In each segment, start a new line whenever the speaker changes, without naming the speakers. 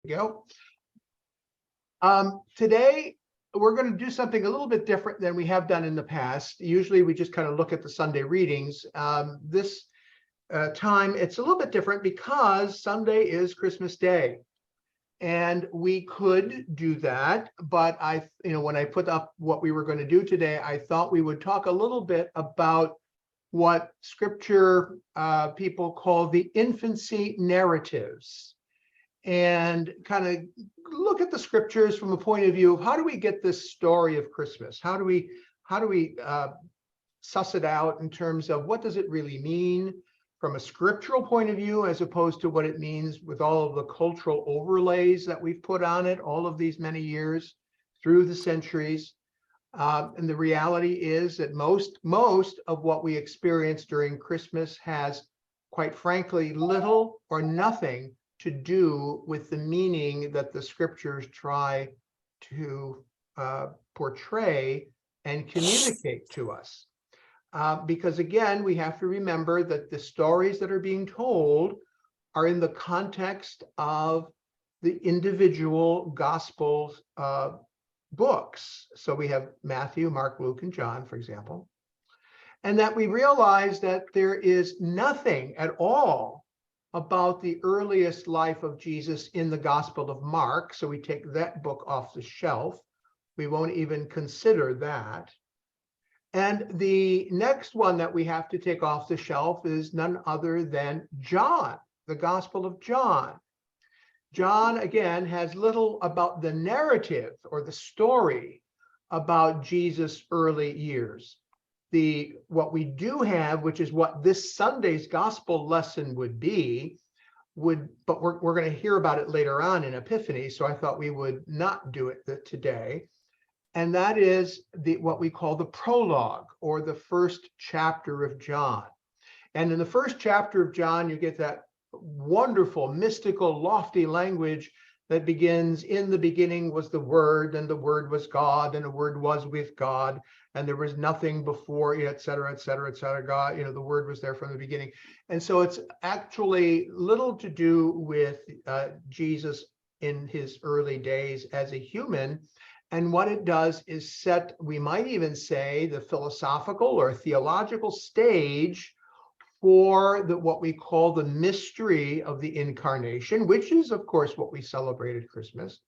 Go. Today, we're going to do something a little bit different than we have done in the past. Usually, we just kind of look at the Sunday readings. This time, it's a little bit different because Sunday is Christmas Day. And we could do that, but when I put up what we were going to do today, I thought we would talk a little bit about what Scripture people call the infancy narratives, and kind of look at the Scriptures from a point of view of how do we get this story of Christmas? How do we suss it out in terms of what does it really mean from a scriptural point of view, as opposed to what it means with all of the cultural overlays that we've put on it all of these many years through the centuries. And the reality is that most of what we experience during Christmas has, quite frankly, little or nothing to do with the meaning that the Scriptures try to portray and communicate to us. Because again, we have to remember that the stories that are being told are in the context of the individual Gospels books. So we have Matthew, Mark, Luke, and John, for example. And that we realize that there is nothing at all about the earliest life of Jesus in the Gospel of Mark. So we take that book off the shelf. We won't even consider that. And the next one that we have to take off the shelf is none other than John, the Gospel of John. John, again, has little about the narrative or the story about Jesus' early years. What we do have, which is what this Sunday's gospel lesson would be, but we're going to hear about it later on in Epiphany, so I thought we would not do it today. And that is what we call the prologue, or the first chapter of John. And in the first chapter of John, you get that wonderful, mystical, lofty language that begins, in the beginning was the Word, and the Word was God, and the Word was with God, and there was nothing before, et cetera, et cetera, et cetera. God, the Word was there from the beginning. And so it's actually little to do with Jesus in his early days as a human. And what it does is set, we might even say, the philosophical or theological stage for what we call the mystery of the incarnation, which is, of course, what we celebrate at Christmas.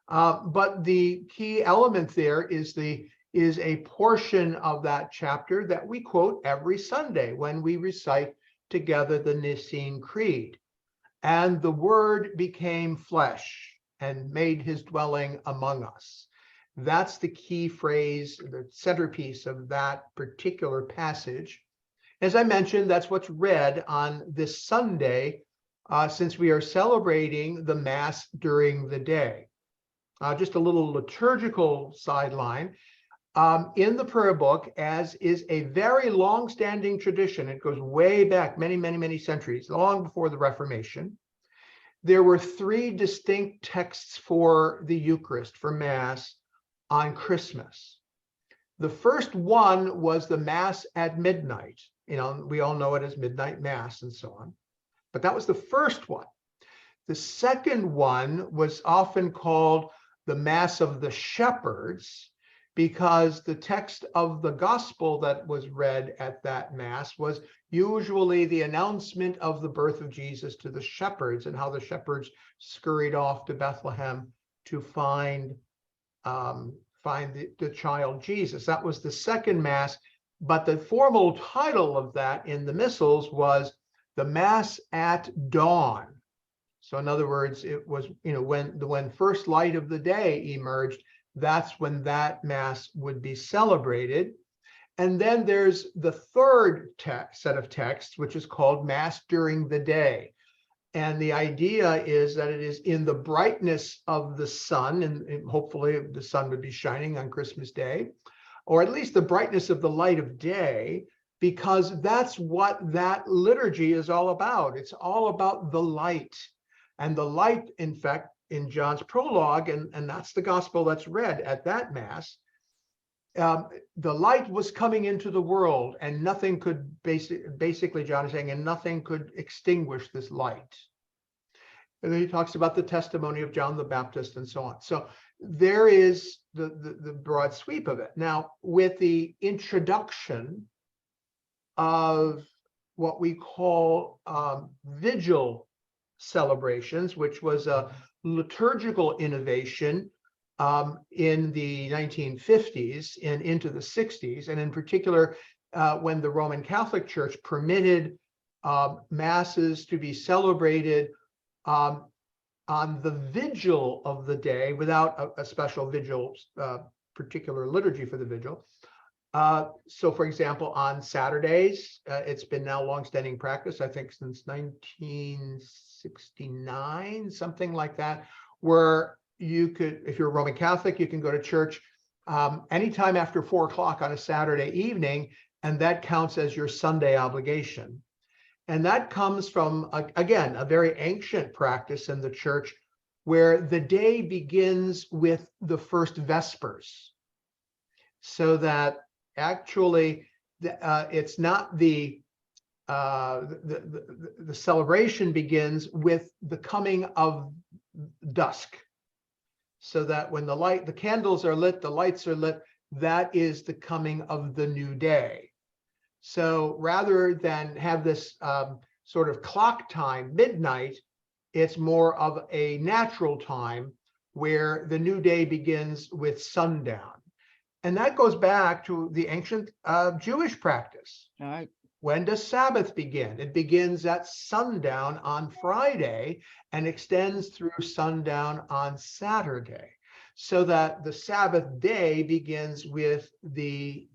But the key element there is a portion of that chapter that we quote every Sunday when we recite together the Nicene Creed. And the Word became flesh and made his dwelling among us. That's the key phrase, the centerpiece of that particular passage. As I mentioned, that's what's read on this Sunday, since we are celebrating the Mass during the day. Just a little liturgical sideline. In the prayer book, as is a very long-standing tradition, it goes way back many, many, many centuries, long before the Reformation, there were three distinct texts for the Eucharist, for Mass, on Christmas. The first one was the Mass at midnight. We all know it as midnight Mass and so on. But that was the first one. The second one was often called the Mass of the Shepherds, because the text of the gospel that was read at that Mass was usually the announcement of the birth of Jesus to the shepherds, and how the shepherds scurried off to Bethlehem to find the child Jesus. That was the second Mass, but the formal title of that in the missals was the Mass at dawn. So in other words, it was, when first light of the day emerged, that's when that Mass would be celebrated. And then there's the third set of texts, which is called Mass during the day. And the idea is that it is in the brightness of the sun, and hopefully the sun would be shining on Christmas Day, or at least the brightness of the light of day, because that's what that liturgy is all about. It's all about the light. And the light, in fact, in John's prologue, and that's the gospel that's read at that Mass, the light was coming into the world, and nothing could basically, John is saying, and nothing could extinguish this light. And then he talks about the testimony of John the Baptist and so on. So there is the broad sweep of it. Now, with the introduction of what we call vigil celebrations, which was a liturgical innovation in the 1950s and into the 60s, and in particular, when the Roman Catholic Church permitted masses to be celebrated on the vigil of the day without a special vigil, particular liturgy for the vigil. So, for example, on Saturdays, it's been now longstanding practice, I think since 1969, something like that, where you could, if you're a Roman Catholic, you can go to church anytime after 4 o'clock on a Saturday evening, and that counts as your Sunday obligation. And that comes from, again, a very ancient practice in the church where the day begins with the first Vespers. So that actually it's not the celebration begins with the coming of dusk. So that when the candles are lit, the lights are lit, that is the coming of the new day. So rather than have this sort of clock time, midnight, it's more of a natural time where the new day begins with sundown. And that goes back to the ancient Jewish practice.
All right.
When does Sabbath begin? It begins at sundown on Friday and extends through sundown on Saturday, so that the Sabbath day begins with the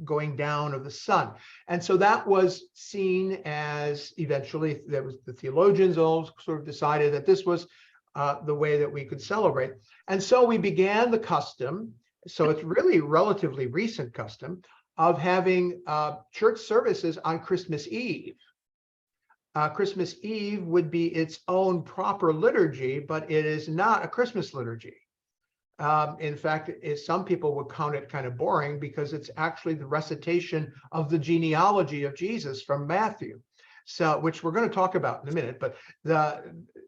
going down of the sun. And so that was seen as, eventually, there was the theologians all sort of decided that this was the way that we could celebrate. And so we began the custom, so it's really relatively recent custom, of having church services on Christmas Eve. Christmas Eve would be its own proper liturgy, but it is not a Christmas liturgy. In fact, some people would count it kind of boring because it's actually the recitation of the genealogy of Jesus from Matthew, so which we're going to talk about in a minute. But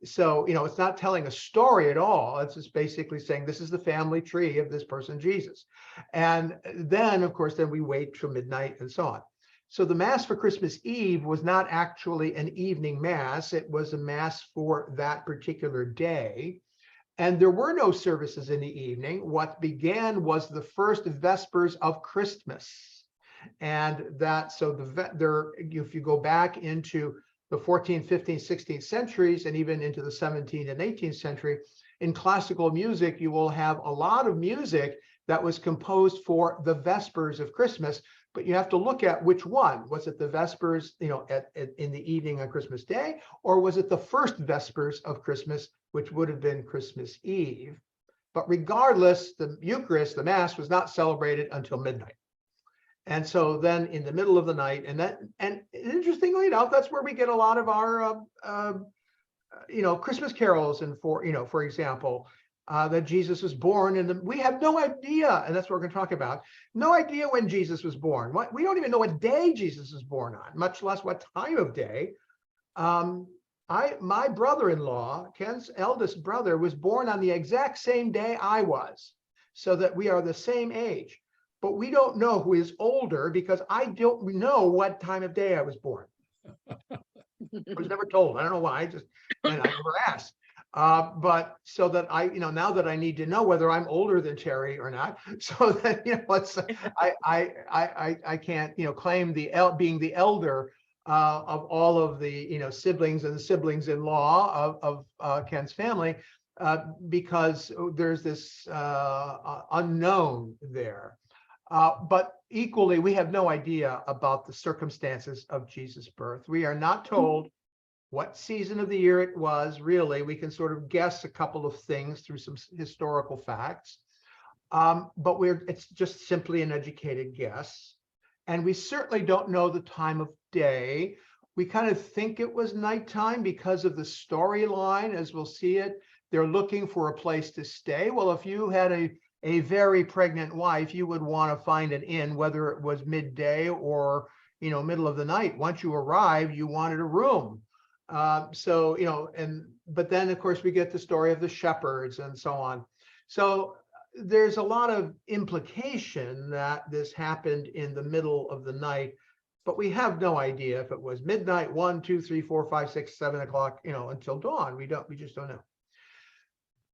so it's not telling a story at all. It's just basically saying this is the family tree of this person Jesus, and then of course we wait till midnight and so on. So the Mass for Christmas Eve was not actually an evening Mass; it was a Mass for that particular day. And there were no services in the evening. What began was the first Vespers of Christmas. And that, so if you go back into the 14th, 15th, 16th centuries, and even into the 17th and 18th century, in classical music, you will have a lot of music that was composed for the Vespers of Christmas, but you have to look at which one. Was it the Vespers, in the evening on Christmas Day, or was it the first Vespers of Christmas, which would have been Christmas Eve? But regardless, the Eucharist, the Mass, was not celebrated until midnight. And so then in the middle of the night, and interestingly enough, that's where we get a lot of our, Christmas carols, and for example, that Jesus was born, and we have no idea, and that's what we're going to talk about. No idea when Jesus was born. We don't even know what day Jesus was born on, much less what time of day. My brother-in-law, Ken's eldest brother, was born on the exact same day I was, so that we are the same age. But we don't know who is older because I don't know what time of day I was born. I was never told. I don't know why. I never asked. But so that now that I need to know whether I'm older than Terry or not, so that I can't claim being the elder of all of the siblings and the siblings-in-law of Ken's family, because there's this unknown there. But equally, we have no idea about the circumstances of Jesus' birth. We are not told what season of the year it was, really. We can sort of guess a couple of things through some historical facts, but it's just simply an educated guess. And we certainly don't know the time of day. We kind of think it was nighttime because of the storyline, as we'll see it. They're looking for a place to stay. Well, if you had a very pregnant wife, you would want to find an inn, whether it was midday or middle of the night. Once you arrived, you wanted a room. And but then, of course, we get the story of the shepherds and so on. So there's a lot of implication that this happened in the middle of the night, but we have no idea if it was midnight, 1, 2, 3, 4, 5, 6, 7 o'clock, until dawn. We just don't know.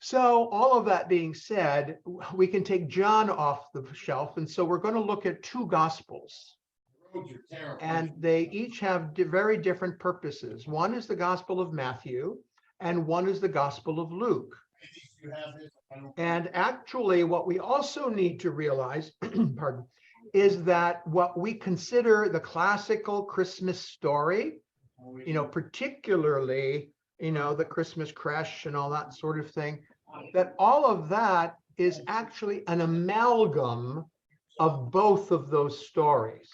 So all of that being said, we can take John off the shelf. And so we're going to look at two gospels. And they each have very different purposes. One is the Gospel of Matthew, and one is the Gospel of Luke. And actually, what we also need to realize, pardon, is that what we consider the classical Christmas story, particularly, the Christmas creche and all that sort of thing, that all of that is actually an amalgam of both of those stories.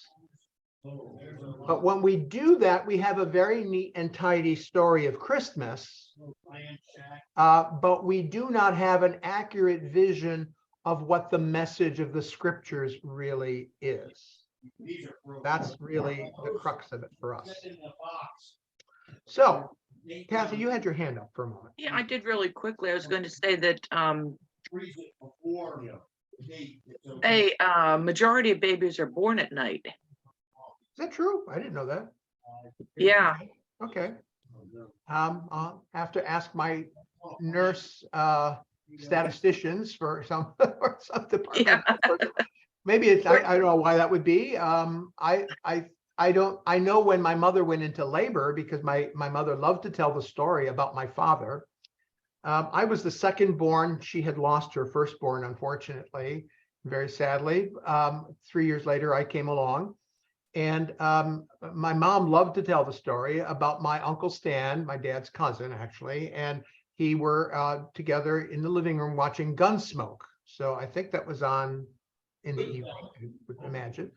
But when we do that, we have a very neat and tidy story of Christmas, but we do not have an accurate vision of what the message of the scriptures really is. That's really the crux of it for us. So, Kathy, you had your hand up for a moment.
Yeah, I did really quickly. I was going to say that a majority of babies are born at night.
Is that true? I didn't know that.
Yeah.
Okay. I'll have to ask my nurse statisticians for some or some department. Yeah. Maybe it's I don't know why that would be. I know when my mother went into labor, because my mother loved to tell the story about my father. I was the second born. She had lost her firstborn, unfortunately, very sadly. 3 years later, I came along. And my mom loved to tell the story about my Uncle Stan, my dad's cousin, actually, and he were together in the living room watching Gunsmoke. So I think that was on in the evening, I would imagine.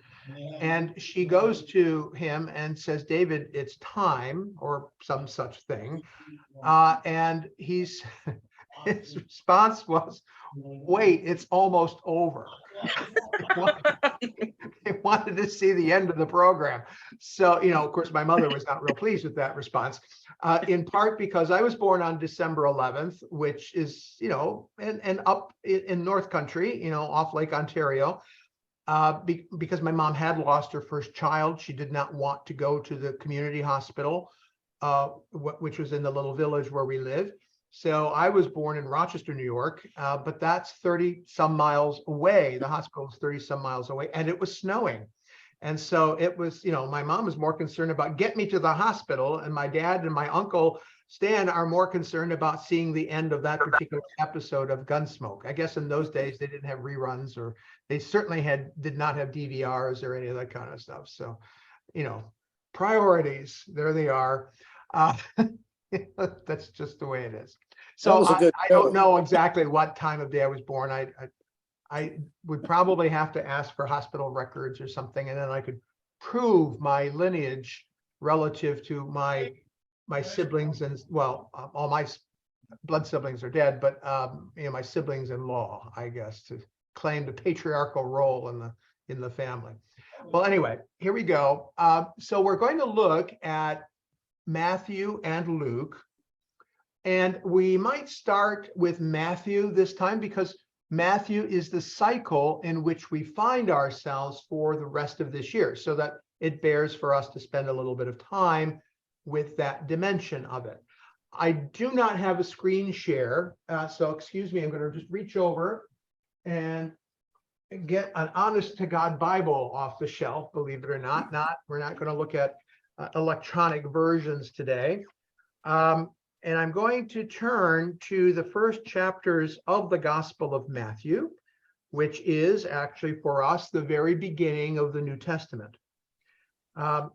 And she goes to him and says, "David, it's time," or some such thing. And his response was, "Wait, it's almost over." They wanted to see the end of the program. So, of course, my mother was not real pleased with that response, in part because I was born on December 11th, which is, and up in North Country, off Lake Ontario, because my mom had lost her first child. She did not want to go to the community hospital, which was in the little village where we live. So I was born in Rochester, New York, but that's 30 some miles away. The hospital is 30 some miles away, and it was snowing. And so it was, my mom was more concerned about get me to the hospital, and my dad and my uncle Stan are more concerned about seeing the end of that particular episode of Gunsmoke. I guess in those days they didn't have reruns, or they certainly did not have DVRs or any of that kind of stuff. So, priorities, there they are. That's just the way it is. So I don't know exactly what time of day I was born. I would probably have to ask for hospital records or something, and then I could prove my lineage relative to my siblings, and all my blood siblings are dead, but my siblings in law, I guess, to claim the patriarchal role in the family. Well, anyway, here we go. So we're going to look at Matthew and Luke, and we might start with Matthew this time because Matthew is the cycle in which we find ourselves for the rest of this year, so that it bears for us to spend a little bit of time with that dimension of it. I do not have a screen share, so excuse me, I'm going to just reach over and get an honest to God Bible off the shelf, believe it or not. We're not going to look at electronic versions today. And I'm going to turn to the first chapters of the Gospel of Matthew, which is actually for us the very beginning of the New Testament. One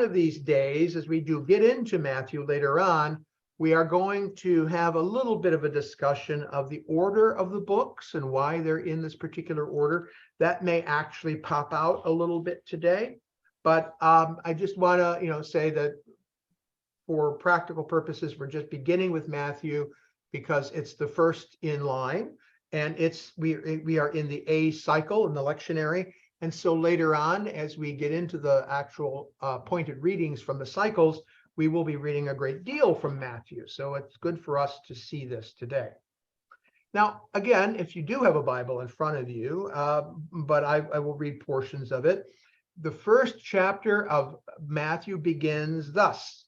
of these days, as we do get into Matthew later on, we are going to have a little bit of a discussion of the order of the books and why they're in this particular order. That may actually pop out a little bit today. But I just want to, say that for practical purposes, we're just beginning with Matthew because it's the first in line, and we are in the A cycle in the lectionary. And so later on, as we get into the actual pointed readings from the cycles, we will be reading a great deal from Matthew. So it's good for us to see this today. Now, again, if you do have a Bible in front of you, but I will read portions of it. The first chapter of Matthew begins thus.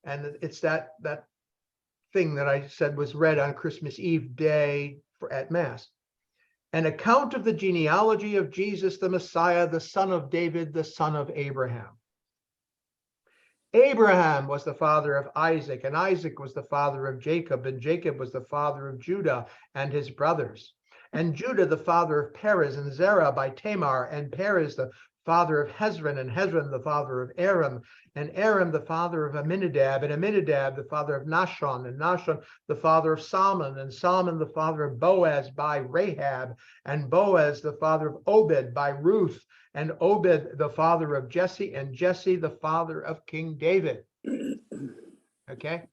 And it's that thing that I said was read on Christmas Eve day at Mass. An account of the genealogy of Jesus, the Messiah, the son of David, the son of Abraham. Abraham was the father of Isaac, and Isaac was the father of Jacob, and Jacob was the father of Judah and his brothers. And Judah the father of Perez, and Zerah by Tamar, and Perez the father of Hezron, and Hezron the father of Aram, and Aram the father of Amminadab, and Amminadab the father of Nahshon, and Nahshon the father of Salmon, and Salmon the father of Boaz by Rahab, and Boaz the father of Obed by Ruth, and Obed the father of Jesse, and Jesse the father of King David. Okay.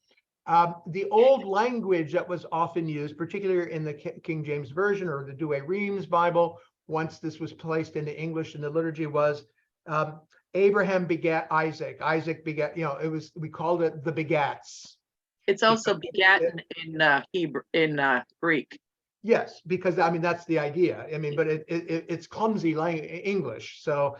The old language that was often used, particularly in the King James Version or the Douay-Rheims Bible, once this was placed into English in the liturgy, was Abraham begat Isaac. Isaac begat, we called it the begats.
It's also begotten in Hebrew, in Greek.
Yes, because I mean that's the idea. I mean, but it's clumsy English. So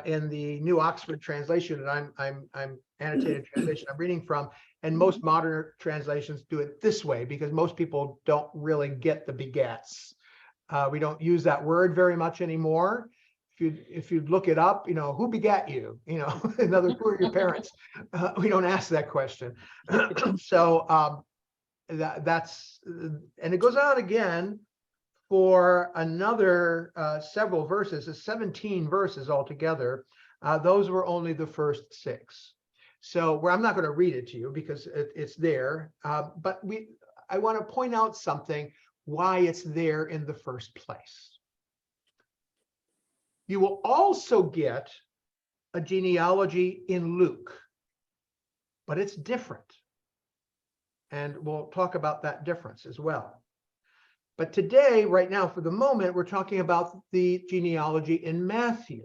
in the New Oxford translation that I'm annotated translation I'm reading from, and most modern translations do it this way because most people don't really get the begats. We don't use that word very much anymore. If you look it up, who begat you? In other words, who are your parents? We don't ask that question. So that's, and it goes on again for another several verses. It's 17 verses altogether. Those were only the first 6. So I'm not going to read it to you because it's there. But I want to point out something why it's there in the first place. You will also get a genealogy in Luke, but it's different. And we'll talk about that difference as well. But today, right now, for the moment, we're talking about the genealogy in Matthew.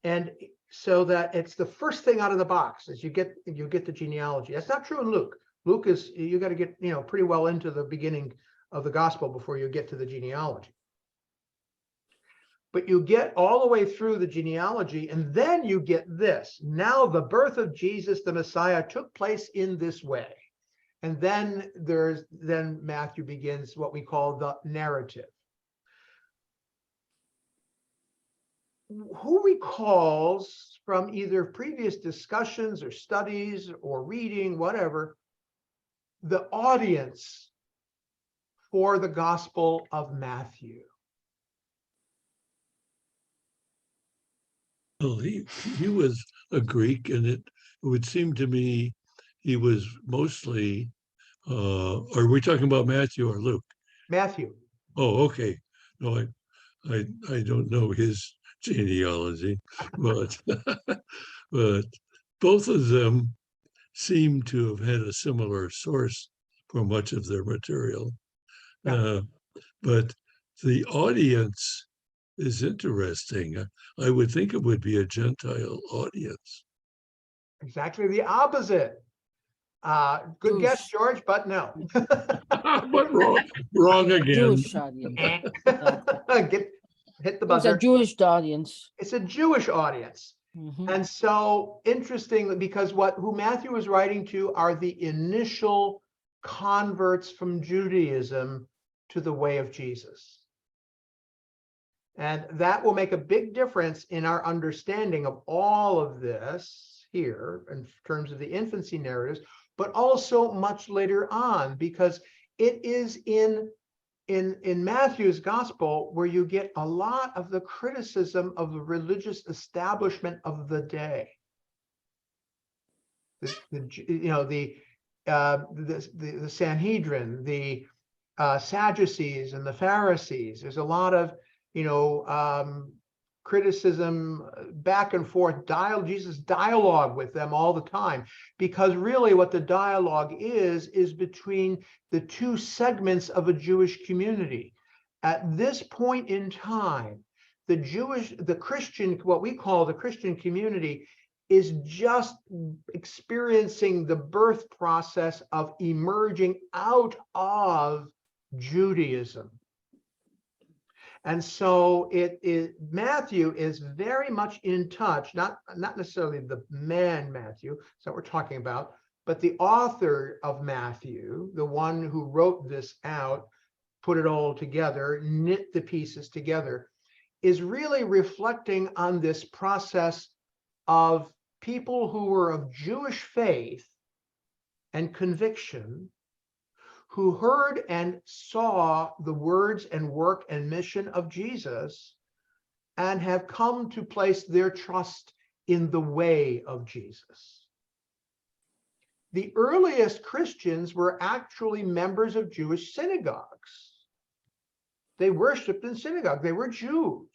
And so that it's the first thing out of the box as you get the genealogy. That's not true in Luke. Luke is, you got to get, pretty well into the beginning of the gospel before you get to the genealogy. But you get all the way through the genealogy, and then you get this. Now the birth of Jesus, the Messiah, took place in this way. And then Matthew begins what we call the narrative. Who recalls from either previous discussions or studies or reading, whatever, the audience for the Gospel of Matthew?
Well, he was a Greek, and it would seem to me he was mostly, are we talking about Matthew or Luke?
Matthew.
Oh, okay. No, I don't know his genealogy, but but both of them seem to have had a similar source for much of their material.
Yeah.
But the audience is interesting. I would think it would be a Gentile audience.
Exactly the opposite. Good guess, George, but no.
But wrong again.
Jewish audience.
Hit the
It's
buzzer.
a Jewish audience.
It's a Jewish audience.
Mhm.
And so interesting, because who Matthew is writing to are the initial converts from Judaism to the way of Jesus. And that will make a big difference in our understanding of all of this here in terms of the infancy narratives, but also much later on, because it is in Matthew's gospel where you get a lot of the criticism of the religious establishment of the day. The Sanhedrin, the Sadducees and the Pharisees. There's a lot of criticism, back and forth, Jesus dialogue with them all the time, because really what the dialogue is between the two segments of a Jewish community. At this point in time, the Christian, what we call the Christian community, is just experiencing the birth process of emerging out of Judaism. And so Matthew is very much in touch, not necessarily the man Matthew, that's what we're talking about, but the author of Matthew, the one who wrote this out, put it all together, knit the pieces together, is really reflecting on this process of people who were of Jewish faith and conviction, who heard and saw the words and work and mission of Jesus and have come to place their trust in the way of Jesus. The earliest Christians were actually members of Jewish synagogues. They worshiped in synagogue. They were Jews.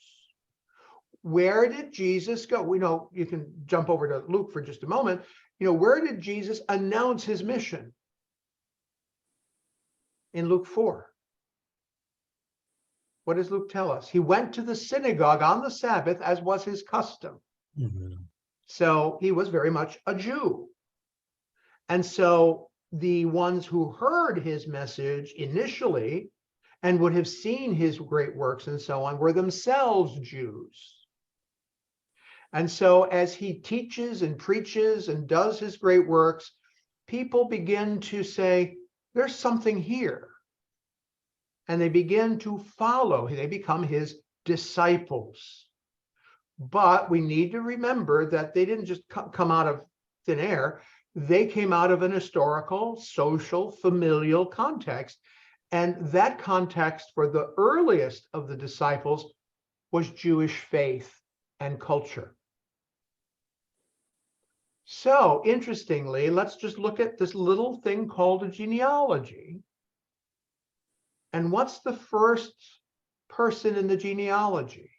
Where did Jesus go? We know, you can jump over to Luke for just a moment. Where did Jesus announce his mission? In Luke 4. What does Luke tell us? He went to the synagogue on the Sabbath, as was his custom.
Mhm.
So he was very much a Jew. And so the ones who heard his message initially and would have seen his great works and so on were themselves Jews. And so as he teaches and preaches and does his great works, people begin to say, there's something here. And they begin to follow. They become his disciples. But we need to remember that they didn't just come out of thin air. They came out of an historical, social, familial context. And that context for the earliest of the disciples was Jewish faith and culture. So interestingly, let's just look at this little thing called a genealogy. And what's the first person in the genealogy?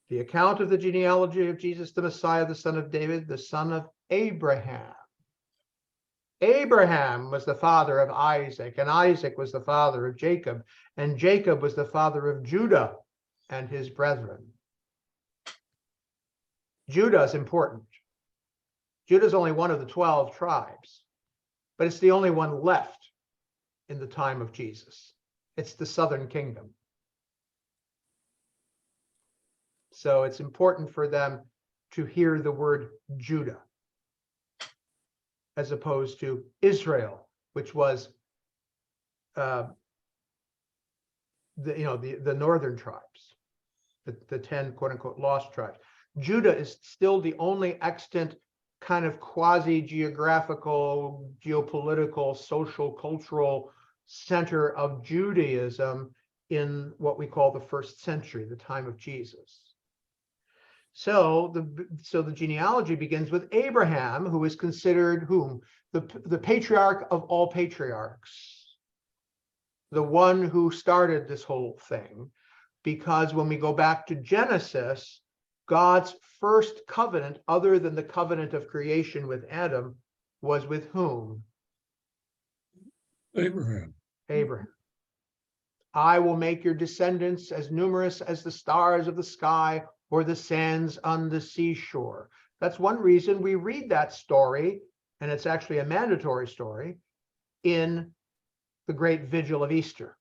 The account of the genealogy of Jesus, the Messiah, the son of David, the son of Abraham. Abraham was the father of Isaac, and Isaac was the father of Jacob, and Jacob was the father of Judah and his brethren. Judah is important. Judah is only one of the 12 tribes, but it's the only one left in the time of Jesus. It's the southern kingdom. So it's important for them to hear the word Judah as opposed to Israel, which was the northern tribes, the 10 quote unquote lost tribes. Judah is still the only extant kind of quasi-geographical, geopolitical, social, cultural center of Judaism in what we call the first century, the time of Jesus. So the genealogy begins with Abraham, who is considered whom? The patriarch of all patriarchs, the one who started this whole thing. Because when we go back to Genesis, God's first covenant, other than the covenant of creation with Adam, was with whom?
Abraham.
Abraham. I will make your descendants as numerous as the stars of the sky or the sands on the seashore. That's one reason we read that story, and it's actually a mandatory story, in the great vigil of Easter.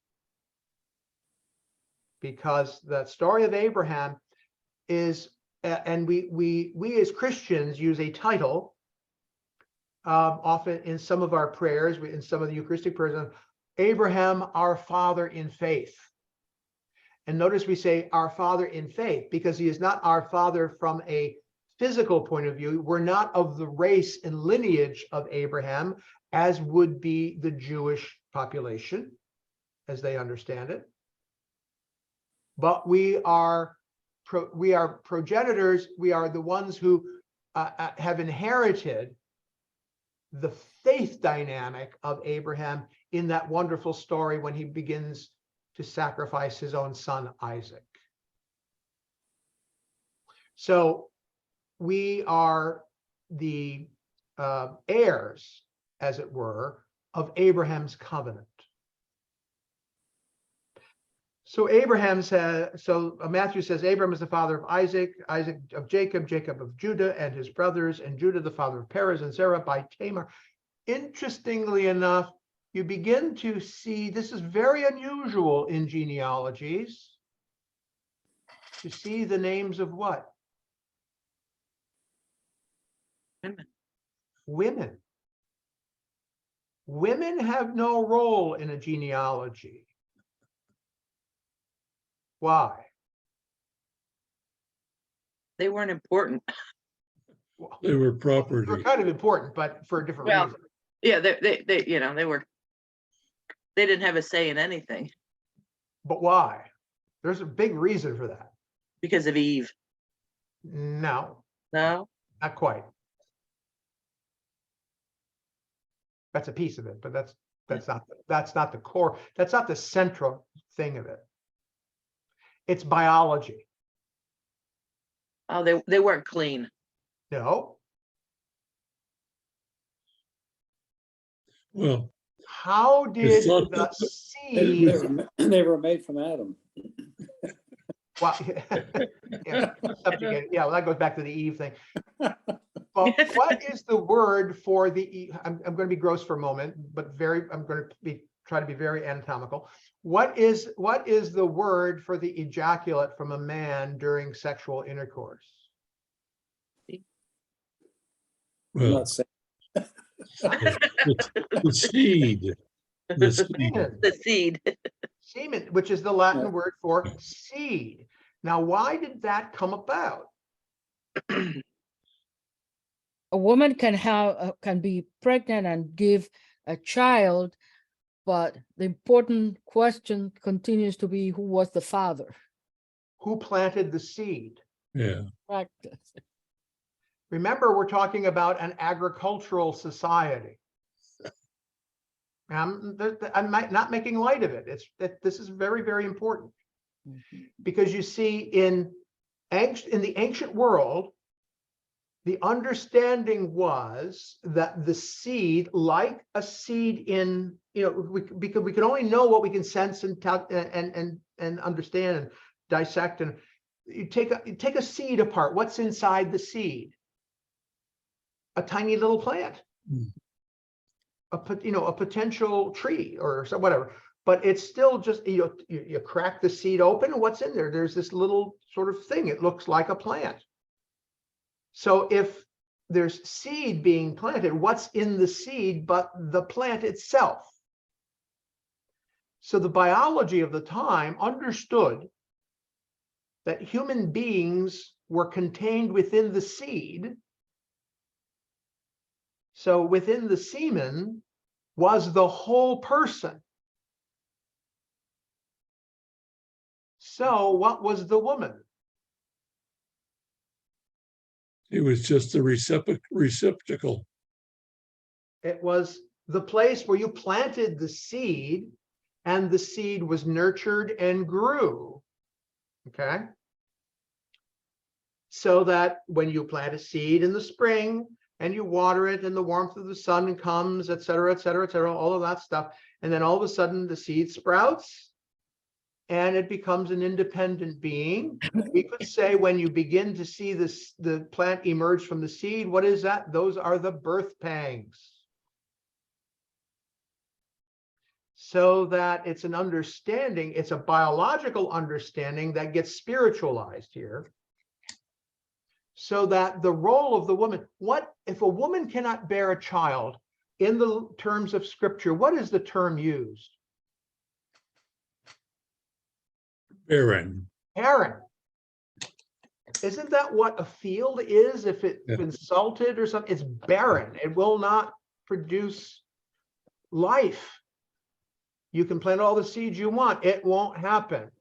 Because the story of Abraham is, and we as Christians use a title, often in some of our prayers, in some of the Eucharistic prayers, Abraham, our father in faith. And notice we say our father in faith because he is not our father from a physical point of view. We're not of the race and lineage of Abraham, as would be the Jewish population, as they understand it. But we are progenitors. We are the ones who have inherited the faith dynamic of Abraham in that wonderful story when he begins to sacrifice his own son, Isaac. So we are the heirs, as it were, of Abraham's covenant. So Abraham says, Matthew says, Abraham is the father of Isaac, Isaac of Jacob, Jacob of Judah and his brothers, and Judah the father of Perez and Zerah by Tamar. Interestingly enough, you begin to see, this is very unusual in genealogies, to see the names of what?
Women.
Women. Women have no role in a genealogy. Why?
They weren't important.
Well,
They were
they're
property.
kind of important, but for a different
Well,
reason.
yeah, they, you know, they didn't have a say in anything
But why? There's a big reason for that.
because of Eve.
No,
No,
not quite. That's a piece of it, but that's not the core. That's not the central thing of it. It's biology.
oh, they weren't clean.
No.
Well,
How did
It's not-
the
They
seed?
were they were made from Adam.
Well, yeah, subjugate, yeah, well, that goes back to the Eve thing. But what is the word for the? I'm going to be gross for a moment, but I'm going to try to be very anatomical. What is the word for the ejaculate from a man during sexual intercourse?
I'm
well,
not saying
the seed. The seed.
Semen.
The seed.
Semen, which is the Latin
Yeah.
word for seed. Now, why did that come about?
A woman can be pregnant and give a child, but the important question continues to be, who was the father?
Who planted the seed?
Yeah.
Practice.
Remember, we're talking about an agricultural society. I'm not making light of it. This is very, very important, because you see in the ancient world, the understanding was that the seed, like a seed in, because we can only know what we can sense and understand and dissect. And you take a seed apart. What's inside the seed? A tiny little plant, a potential tree or so, whatever. But it's still just, you crack the seed open, and what's in there? There's this little sort of thing. It looks like a plant. So if there's seed being planted, what's in the seed but the plant itself? So the biology of the time understood that human beings were contained within the seed. So within the semen was the whole person. So what was the woman?
It was just the receptacle.
It was the place where you planted the seed, and the seed was nurtured and grew. Okay. So that when you plant a seed in the spring and you water it and the warmth of the sun comes, et cetera, et cetera, et cetera, all of that stuff. And then all of a sudden the seed sprouts and it becomes an independent being. We could say when you begin to see the plant emerge from the seed, what is that? Those are the birth pangs. So that it's an understanding, it's a biological understanding that gets spiritualized here. So that the role of the woman, what if a woman cannot bear a child? In the terms of scripture, what is the term used?
Barren.
Barren. Isn't that what a field is if it's been salted or something? It's barren. It will not produce life. You can plant all the seeds you want. It won't happen.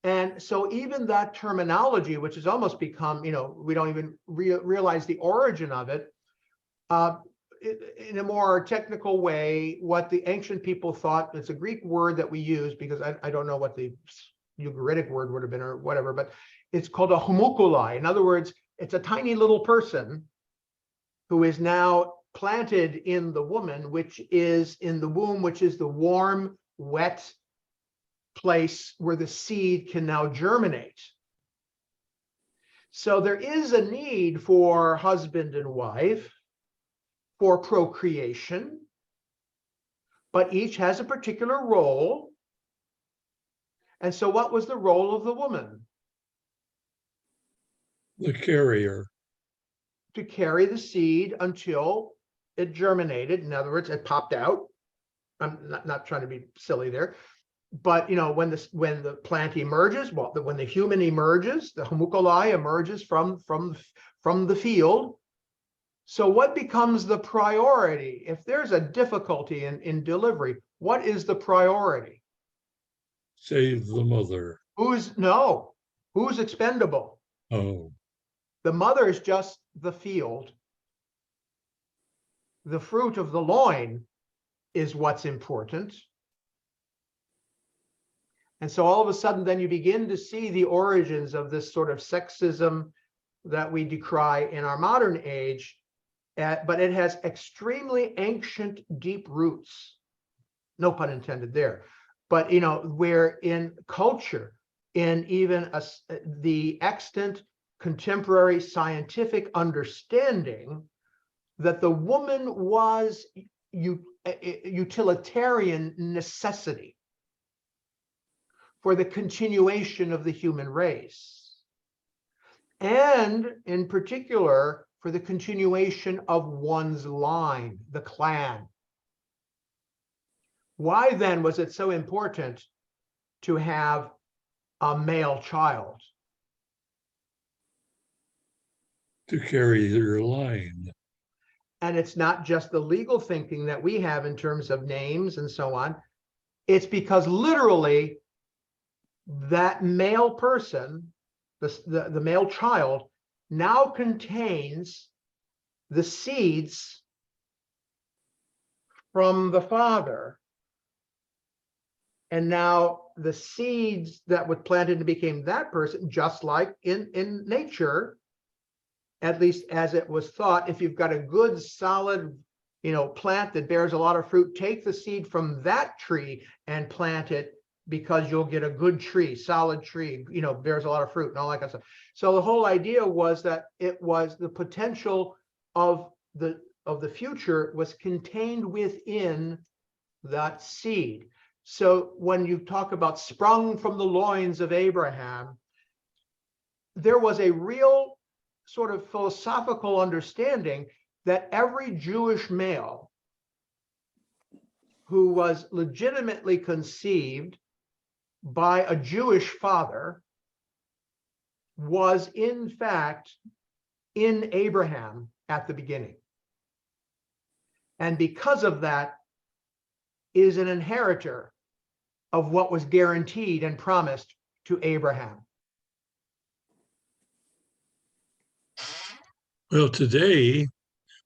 And so even that terminology, which has almost become, we don't even realize the origin of it, in a more technical way, what the ancient people thought, it's a Greek word that we use because I don't know what the Ugaritic word would have been or whatever, but it's called a homunculi. In other words, it's a tiny little person who is now planted in the woman, which is in the womb, which is the warm, wet, place where the seed can now germinate. So there is a need for husband and wife for procreation, but each has a particular role. And so what was the role of the woman?
The carrier.
To carry the seed until it germinated. In other words, it popped out. I'm not trying to be silly there. But when the plant emerges, well, when the human emerges, the homunculi emerges from the field. So what becomes the priority? If there's a difficulty in delivery, what is the priority?
Save the mother.
Who's expendable?
Oh,
The mother is just the field. The fruit of the loin is what's important. And so all of a sudden, then you begin to see the origins of this sort of sexism that we decry in our modern age, but it has extremely ancient, deep roots. No pun intended there. But, where in culture, in even the extant contemporary scientific understanding that the woman was utilitarian necessity for the continuation of the human race, and in particular for the continuation of one's line, the clan. Why then was it so important to have a male child?
to carry your line.
And it's not just the legal thinking that we have in terms of names and so on. It's because literally that male person, the male child, now contains the seeds from the father. And now the seeds that were planted and became that person, just like in nature, at least as it was thought, if you've got a good solid plant that bears a lot of fruit, take the seed from that tree and plant it, because you'll get a good tree, solid tree, bears a lot of fruit and all that kind of stuff. So the whole idea was that it was the potential of the future was contained within that seed. So when you talk about sprung from the loins of Abraham, there was a real sort of philosophical understanding that every Jewish male who was legitimately conceived by a Jewish father was in fact in Abraham at the beginning. And because of that, is an inheritor of what was guaranteed and promised to Abraham.
Well, today,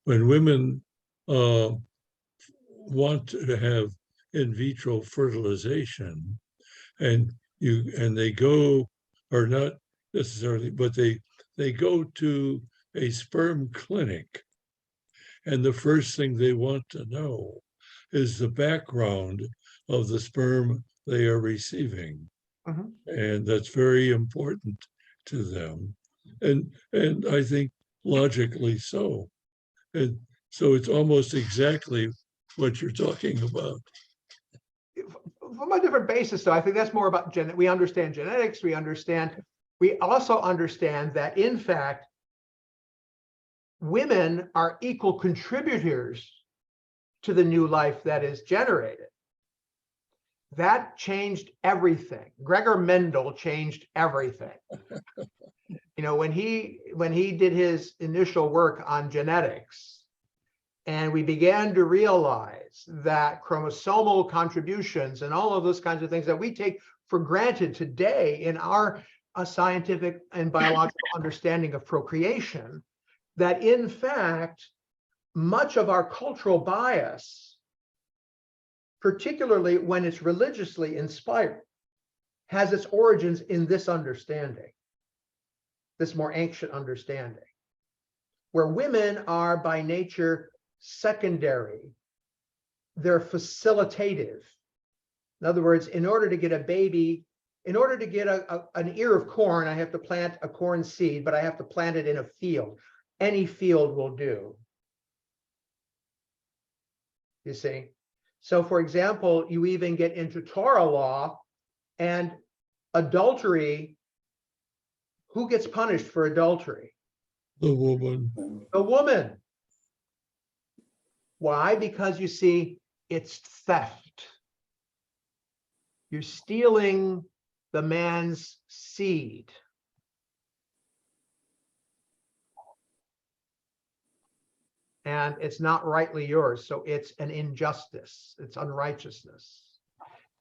when women want to have in vitro fertilization, and they go, or not necessarily, but they go to a sperm clinic, and the first thing they want to know is the background of the sperm they are receiving.
Mhm.
And that's very important to them. And I think logically so. And so it's almost exactly what you're talking about.
From a different basis, though, I think that's more about we understand genetics. We also understand that, in fact, women are equal contributors to the new life that is generated. That changed everything. Gregor Mendel changed everything. When he did his initial work on genetics, and we began to realize that chromosomal contributions and all of those kinds of things that we take for granted today in our scientific and biological understanding of procreation, that in fact, much of our cultural bias, particularly when it's religiously inspired, has its origins in this understanding, this more ancient understanding, where women are by nature secondary, they're facilitative, In other words, in order to get a baby, in order to get an ear of corn, I have to plant a corn seed, but I have to plant it in a field. Any field will do. You see? So for example, you even get into Torah law and adultery. Who gets punished for adultery?
The woman.
The woman. Why? Because you see, it's theft. You're stealing the man's seed. And it's not rightly yours. So it's an injustice. It's unrighteousness.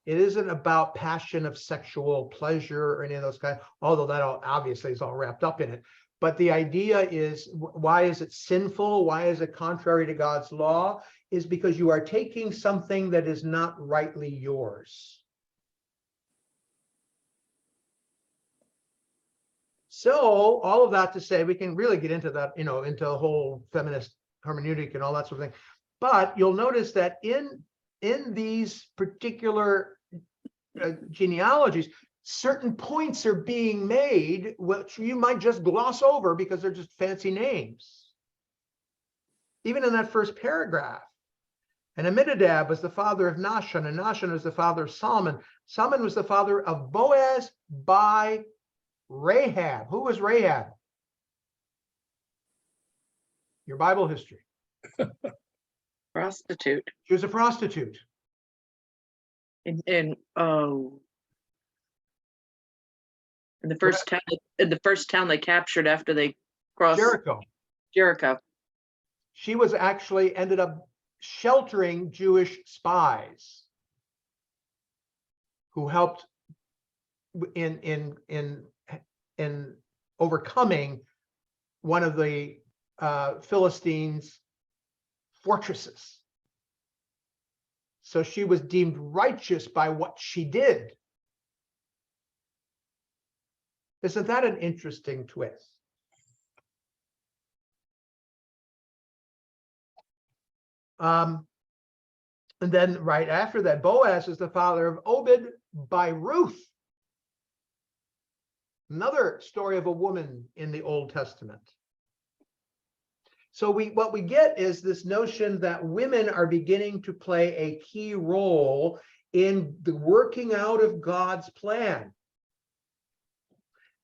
It isn't about passion of sexual pleasure or any of those kinds, although that obviously is all wrapped up in it. But the idea is, why is it sinful? Why is it contrary to God's law? Is because you are taking something that is not rightly yours. So all of that to say, we can really get into that, into a whole feminist hermeneutic and all that sort of thing. But you'll notice that in these particular genealogies, certain points are being made, which you might just gloss over because they're just fancy names. Even in that first paragraph. And Amminadab was the father of Nahshon, and Nahshon was the father of Salmon. Salmon was the father of Boaz by Rahab. Who was Rahab? Your Bible history.
Prostitute.
She was a prostitute.
In the first town they captured after they crossed
Jericho.
Jericho.
She was actually ended up sheltering Jewish spies who helped in overcoming one of the Philistines' fortresses. So she was deemed righteous by what she did. Isn't that an interesting twist? And then right after that, Boaz is the father of Obed by Ruth. Another story of a woman in the Old Testament. So what we get is this notion that women are beginning to play a key role in the working out of God's plan.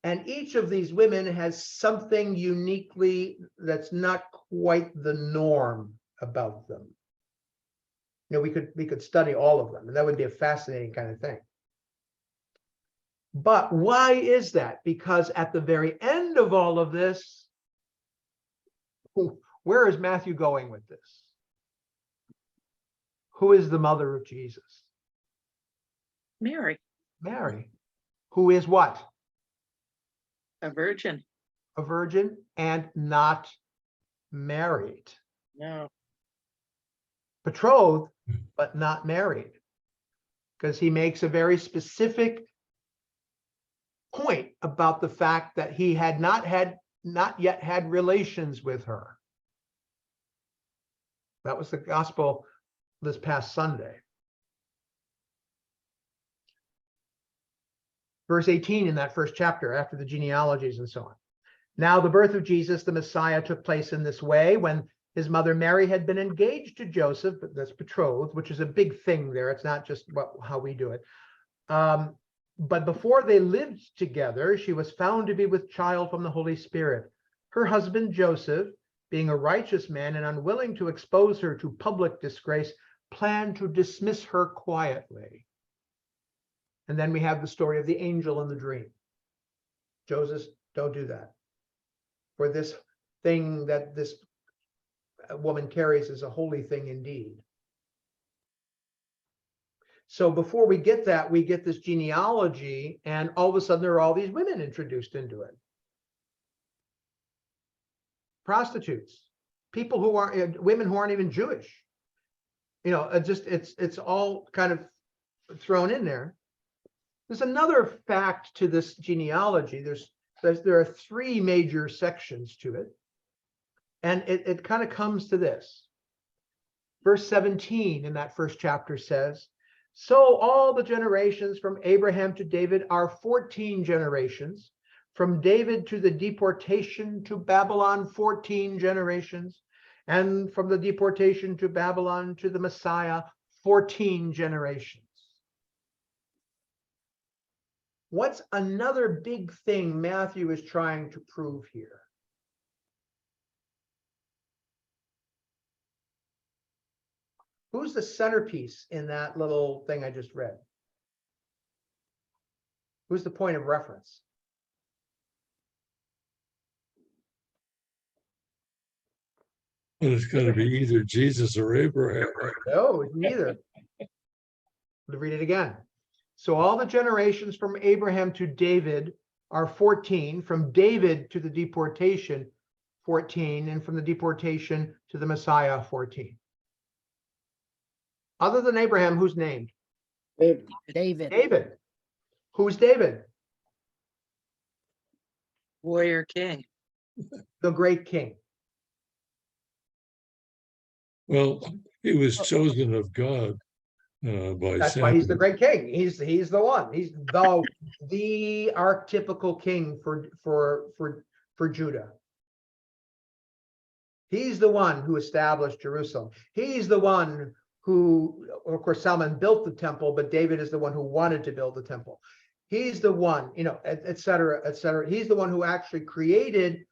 And each of these women has something uniquely that's not quite the norm about them. We could study all of them, and that would be a fascinating kind of thing. But why is that? Because at the very end of all of this, where is Matthew going with this? Who is the mother of Jesus?
Mary,
Mary. Who is what?
a virgin.
A virgin and not married.
No.
Betrothed, but not married. Because he makes a very specific point about the fact that he had not yet had relations with her. That was the gospel this past Sunday. Verse 18 in that first chapter, after the genealogies and so on. Now the birth of Jesus, the Messiah, took place in this way when his mother Mary had been engaged to Joseph, but that's betrothed, which is a big thing there. It's not just how we do it. But before they lived together, she was found to be with child from the Holy Spirit. Her husband, Joseph, being a righteous man and unwilling to expose her to public disgrace, planned to dismiss her quietly. And then we have the story of the angel in the dream. Joseph, don't do that. For this thing that this woman carries is a holy thing indeed. So before we get that, we get this genealogy, and all of a sudden there are all these women introduced into it. Prostitutes, people who aren't, women who aren't even Jewish. It's all kind of thrown in there. There's another fact to this genealogy. There are three major sections to it. And it kind of comes to this. Verse 17 in that first chapter says, So all the generations from Abraham to David are 14 generations. From David to the deportation to Babylon, 14 generations. And from the deportation to Babylon to the Messiah, 14 generations. What's another big thing Matthew is trying to prove here? Who's the centerpiece in that little thing I just read? Who's the point of reference?
And it's going to be either Jesus or Abraham.
No, neither. Let me read it again. So all the generations from Abraham to David are 14, from David to the deportation, 14, and from the deportation to the Messiah, 14. Other than Abraham, who's named?
David.
David.
David. Who's David?
Warrior king.
The great king.
Well, he was chosen of God by
That's why he's the
Samuel.
great king. He's the one. He's the archetypical king for Judah. He's the one who established Jerusalem. He's the one who, of course, Solomon built the temple, but David is the one who wanted to build the temple. He's the one, et cetera, et cetera. He's the one who actually created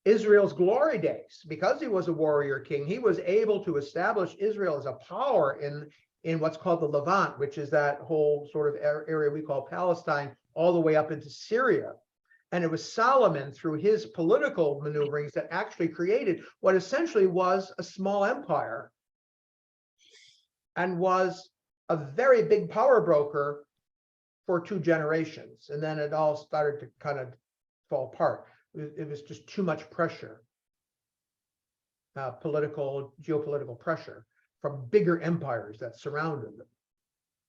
Israel's glory days. Because he was a warrior king, he was able to establish Israel as a power in what's called the Levant, which is that whole sort of area we call Palestine, all the way up into Syria. And it was Solomon, through his political maneuverings, that actually created what essentially was a small empire and was a very big power broker for 2 generations. And then it all started to kind of fall apart. It was just too much pressure, geopolitical pressure from bigger empires that surrounded them.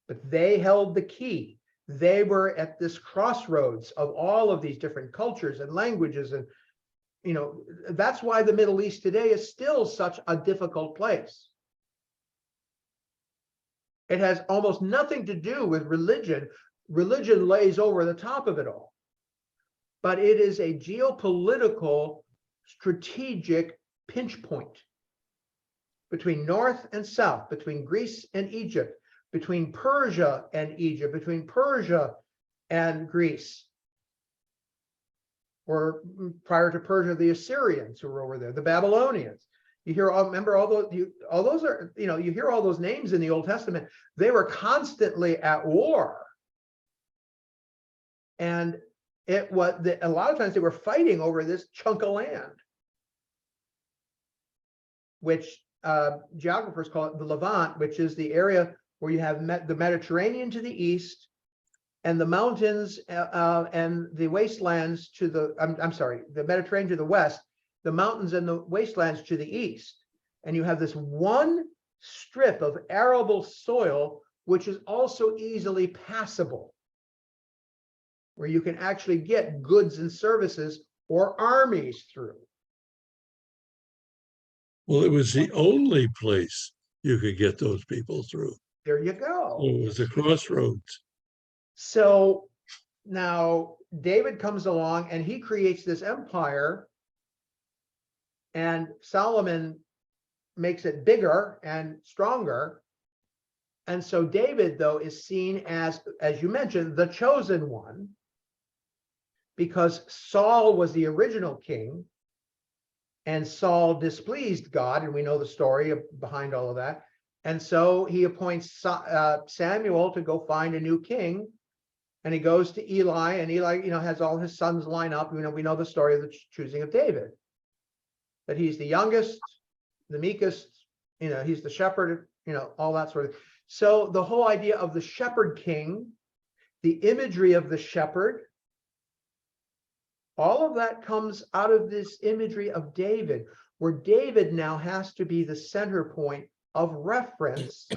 But they held the key. They were at this crossroads of all of these different cultures and languages. And, that's why the Middle East today is still such a difficult place. It has almost nothing to do with religion. Religion lays over the top of it all. But it is a geopolitical, strategic pinch point between North and South, between Greece and Egypt, between Persia and Egypt, between Persia and Greece. Or prior to Persia, the Assyrians who were over there, the Babylonians. You hear, remember all those are, you hear all those names in the Old Testament. They were constantly at war. And it was, a lot of times they were fighting over this chunk of land, which geographers call it the Levant, which is the area where you have the Mediterranean to the east and the mountains and the wastelands to the, I'm sorry, the Mediterranean to the west, the mountains and the wastelands to the east. And you have this one strip of arable soil, which is also easily passable, where you can actually get goods and services or armies through.
Well, it was the only place you could get those people through.
There you go.
It was a crossroads.
So now David comes along and he creates this empire, and Solomon makes it bigger and stronger. And so David, though, is seen as you mentioned, the chosen one, because Saul was the original king and Saul displeased God, and we know the story behind all of that. And so he appoints Samuel to go find a new king, and he goes to Eli, and Eli, has all his sons line up. We know the story of the choosing of David, that he's the youngest, the meekest, he's the shepherd, all that sort of thing. So the whole idea of the shepherd king, the imagery of the shepherd, all of that comes out of this imagery of David, where David now has to be the center point of reference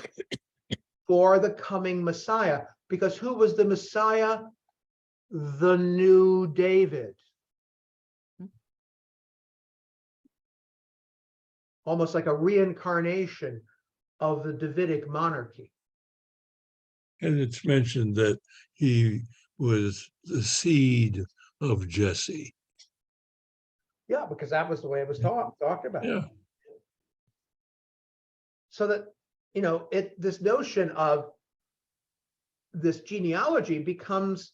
for the coming Messiah. Because who was the Messiah? The new David. Almost like a reincarnation of the Davidic monarchy.
And it's mentioned that he was the seed of Jesse.
Yeah, because that was the way it was talked about.
Yeah.
So that, this notion of this genealogy becomes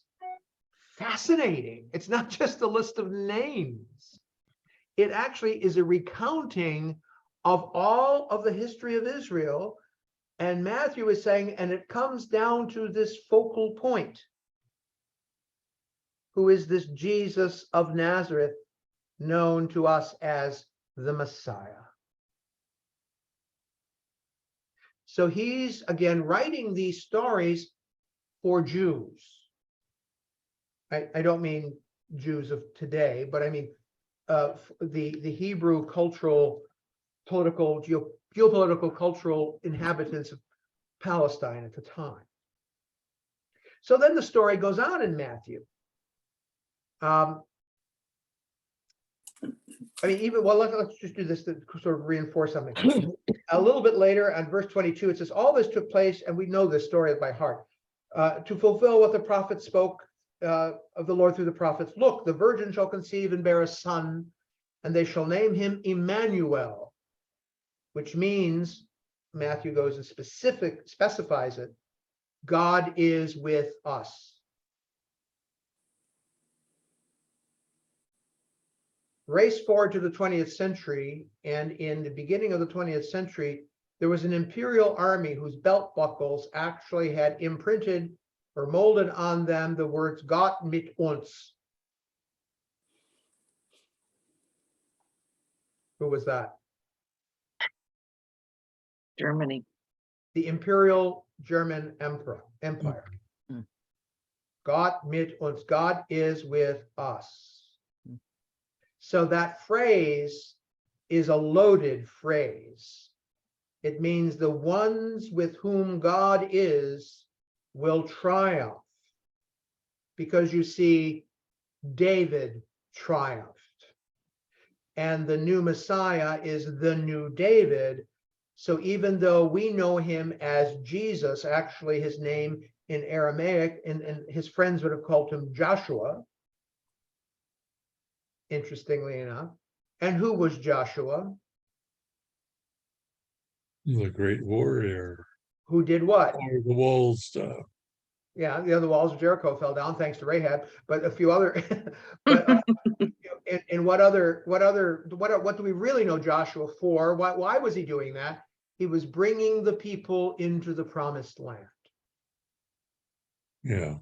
fascinating. It's not just a list of names. It actually is a recounting of all of the history of Israel. And Matthew is saying, and it comes down to this focal point. Who is this Jesus of Nazareth, known to us as the Messiah? So he's, again, writing these stories for Jews. I don't mean Jews of today, but I mean the Hebrew cultural, political, geopolitical, cultural inhabitants of Palestine at the time. So then the story goes on in Matthew. Let's just do this to sort of reinforce something. A little bit later, on verse 22, it says, all this took place, and we know this story by heart, to fulfill what the prophet spoke of the Lord through the prophets. Look, the virgin shall conceive and bear a son, and they shall name him Emmanuel, which means, Matthew goes and specifies it, God is with us. Race forward to the 20th century, and in the beginning of the 20th century, there was an imperial army whose belt buckles actually had imprinted or molded on them the words Gott mit uns. Who was that?
Germany.
The Imperial German Empire.
Mm.
Gott mit uns. God is with us. So that phrase is a loaded phrase. It means the ones with whom God is will triumph. Because you see, David triumphed. And the new Messiah is the new David. So even though we know him as Jesus, actually his name in Aramaic, and his friends would have called him Joshua, interestingly enough. And who was Joshua?
The great warrior.
Who did what?
Or the walls stuff.
Yeah, the other walls of Jericho fell down thanks to Rahab, but a few other. But and what do we really know Joshua for? Why was he doing that? He was bringing the people into the promised land.
Yeah.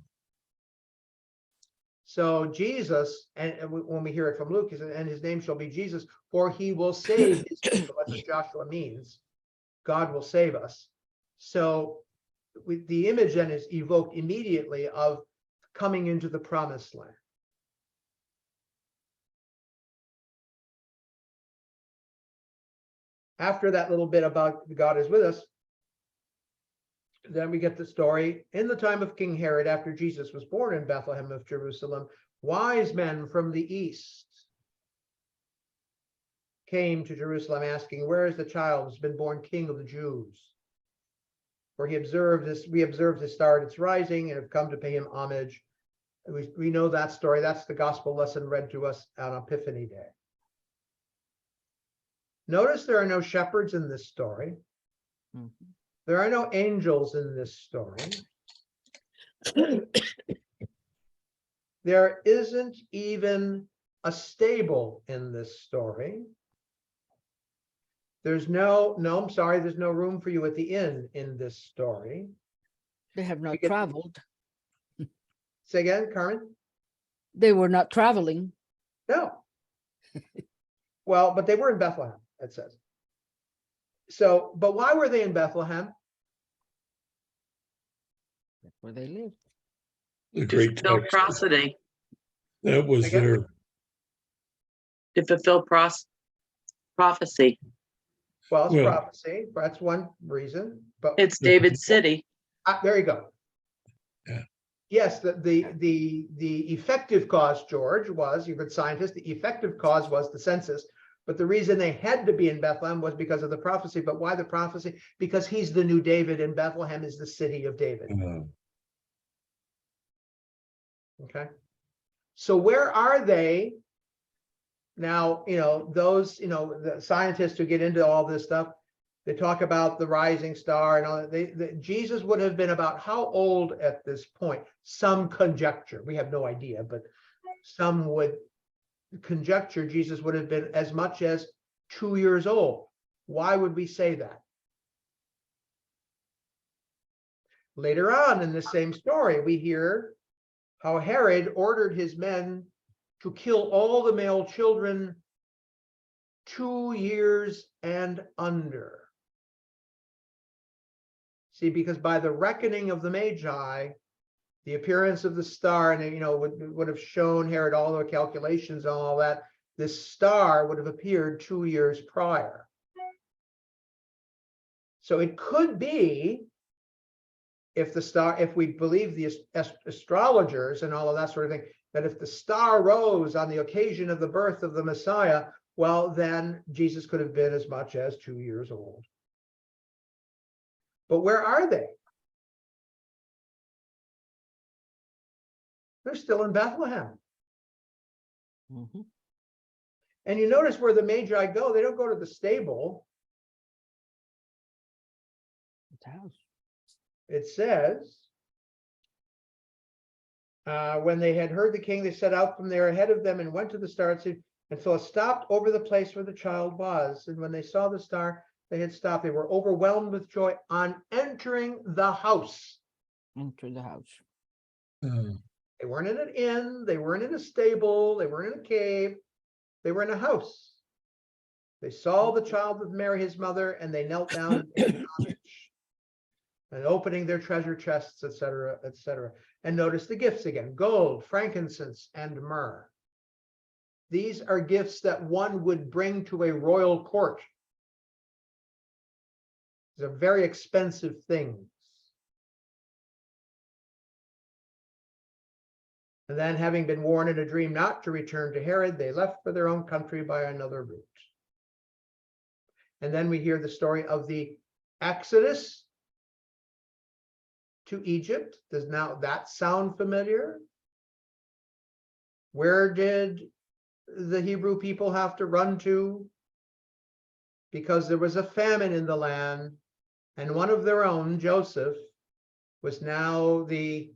So Jesus, and when we hear it from Luke, he said, and his name shall be Jesus, for he will save his people. That's what Joshua means. God will save us. So the image then is evoked immediately of coming into the promised land. After that little bit about God is with us, then we get the story. In the time of King Herod, after Jesus was born in Bethlehem of Jerusalem, wise men from the east came to Jerusalem asking, where is the child who's been born King of the Jews? For we observed his star at its rising and have come to pay him homage. We know that story. That's the gospel lesson read to us on Epiphany Day. Notice there are no shepherds in this story.
Mhm.
There are no angels in this story. There isn't even a stable in this story. There's no room for you at the inn in this story.
They have not
get-
traveled.
Say again, Carmen?
They were not traveling.
No. Well, but they were in Bethlehem, it says. So, but why were they in Bethlehem?
That's where they lived.
The great
Fulfill
text.
prosody.
That was
Again?
their,
To fulfill prophecy.
Well, it's
Well-
prophecy. That's one reason. But
It's David's city.
there you go.
Yeah.
Yes, the effective cause, George, was, you're a good scientist, the effective cause was the census, But the reason they had to be in Bethlehem was because of the prophecy. But why the prophecy? Because he's the new David, and Bethlehem is the city of David. Okay. So where are they now? Those, the scientists who get into all this stuff, they talk about the rising star and all that. Jesus would have been about how old at this point? Some conjecture. We have no idea, but some would conjecture Jesus would have been as much as 2 years old. Why would we say that? Later on in the same story, we hear how Herod ordered his men to kill all the male children 2 years and under. See, because by the reckoning of the Magi, the appearance of the star, and would have shown Herod all the calculations and all that, this star would have appeared 2 years prior. So it could be, if we believe the astrologers and all of that sort of thing, that if the star rose on the occasion of the birth of the Messiah, well, then Jesus could have been as much as 2 years old. But where are they? They're still in Bethlehem.
Mhm.
And you notice where the Magi go, they don't go to the stable.
The house.
It says, when they had heard the king, they set out from there ahead of them and went to the star, and Philip stopped over the place where the child was. And when they saw the star, they had stopped. They were overwhelmed with joy on entering the house.
Enter the house.
They weren't in an inn. They weren't in a stable. They weren't in a cave. They were in a house. They saw the child with Mary, his mother, and they knelt down and paid homage, and opening their treasure chests, etc., etc. And notice the gifts again: gold, frankincense, and myrrh. These are gifts that one would bring to a royal court. These are very expensive things. And then, having been warned in a dream not to return to Herod, they left for their own country by another route. And then we hear the story of the Exodus to Egypt. Does now that sound familiar? Where did the Hebrew people have to run to? Because there was a famine in the land, and one of their own, Joseph, was now the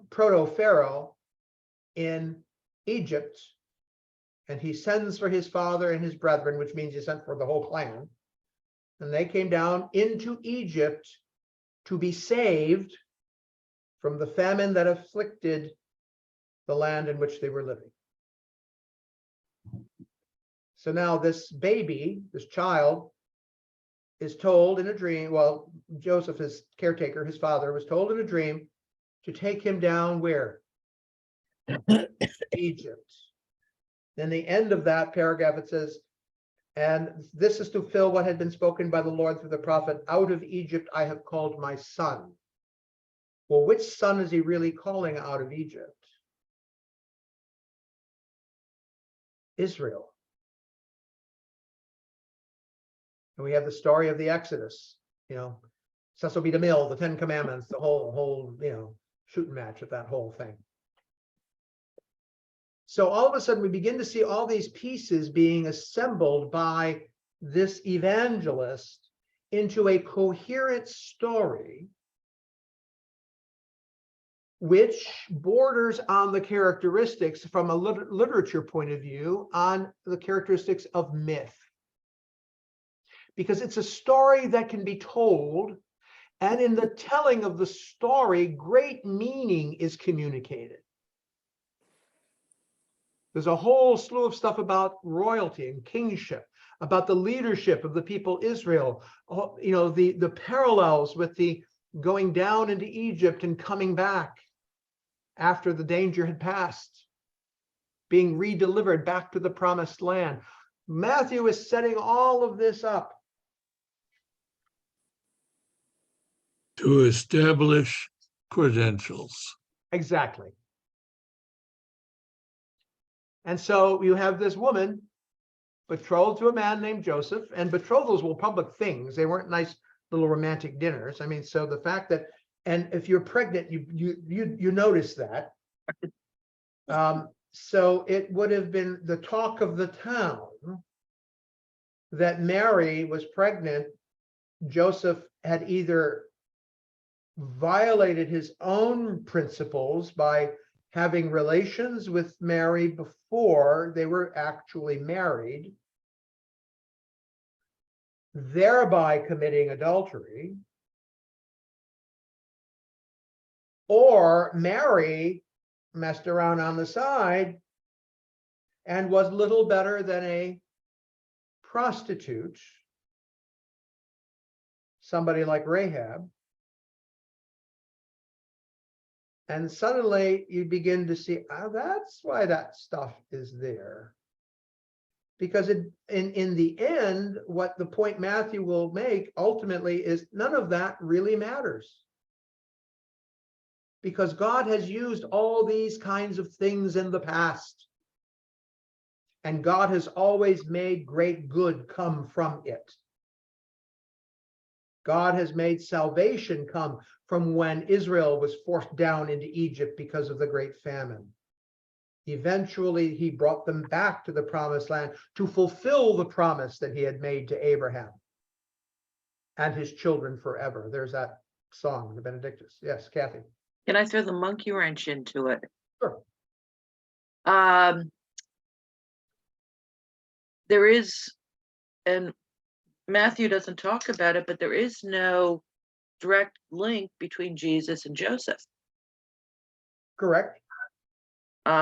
proto-pharaoh in Egypt, and he sends for his father and his brethren, which means he sent for the whole clan, and they came down into Egypt to be saved from the famine that afflicted the land in which they were living. So now this baby, this child, is told in a dream, well, Joseph, his caretaker, his father, was told in a dream to take him down where? Egypt. Then the end of that paragraph, it says, and this is to fill what had been spoken by the Lord through the prophet, out of Egypt I have called my son. Well, which son is he really calling out of Egypt? Israel. And we have the story of the Exodus, Cecil B. DeMille, the 10 Commandments, the whole, shooting match of that whole thing. So all of a sudden we begin to see all these pieces being assembled by this evangelist into a coherent story, which borders on the characteristics, from a literature point of view, on the characteristics of myth. Because it's a story that can be told, and in the telling of the story, great meaning is communicated. There's a whole slew of stuff about royalty and kingship, about the leadership of the people Israel, the parallels with the going down into Egypt and coming back after the danger had passed, being redelivered back to the promised land. Matthew is setting all of this up
to establish credentials.
exactly. And so you have this woman betrothed to a man named Joseph, and betrothals were public things. They weren't nice little romantic dinners. I mean, so the fact that, and if you're pregnant, you notice that. So it would have been the talk of the town that Mary was pregnant. Joseph had either violated his own principles by having relations with Mary before they were actually married, thereby committing adultery, or Mary messed around on the side and was little better than a prostitute, somebody like Rahab. And suddenly you begin to see, oh, that's why that stuff is there. Because in the end, what the point Matthew will make ultimately is none of that really matters. Because God has used all these kinds of things in the past. And God has always made great good come from it. God has made salvation come from when Israel was forced down into Egypt because of the great famine. Eventually, he brought them back to the promised land to fulfill the promise that he had made to Abraham and his children forever. There's that song, the Benedictus. Yes, Kathy.
Can I throw the monkey wrench into it?
Sure.
There is, and Matthew doesn't talk about it, but there is no direct link between Jesus and Joseph.
Correct.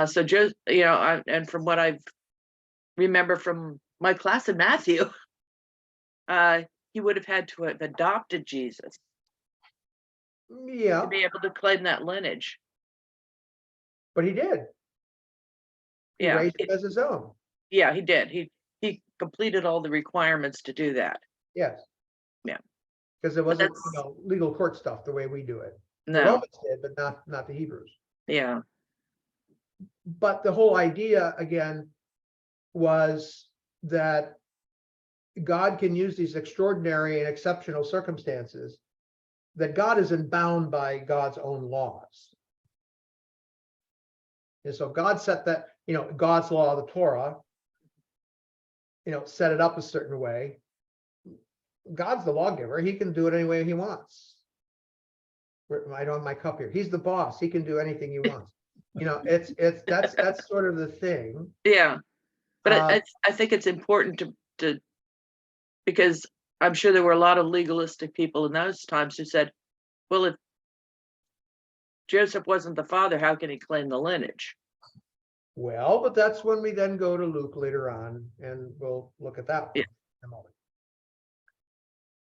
So Joseph, and from what I remember from my class in Matthew, he would have had to have adopted Jesus
Yeah,
to be able to claim that lineage.
but he did. He
Yeah,
raised it as his own.
yeah, he did. He completed all the requirements to do that.
Yes.
Yeah.
Because it wasn't,
that's-
legal court stuff the way we do it. The
No,
Romans did, but not the Hebrews.
yeah,
But the whole idea, again, was that God can use these extraordinary and exceptional circumstances, that God isn't bound by God's own laws. And so God set that, God's law, the Torah, set it up a certain way. God's the lawgiver. He can do it any way he wants. I don't have my cup here. He's the boss. He can do anything he wants. That's sort of the thing.
yeah. But
Uh,
I think it's important to because I'm sure there were a lot of legalistic people in those times who said, well, if Joseph wasn't the father, how can he claim the lineage?
Well, but that's when we then go to Luke later on, and we'll look at that one
Yeah.
in a moment.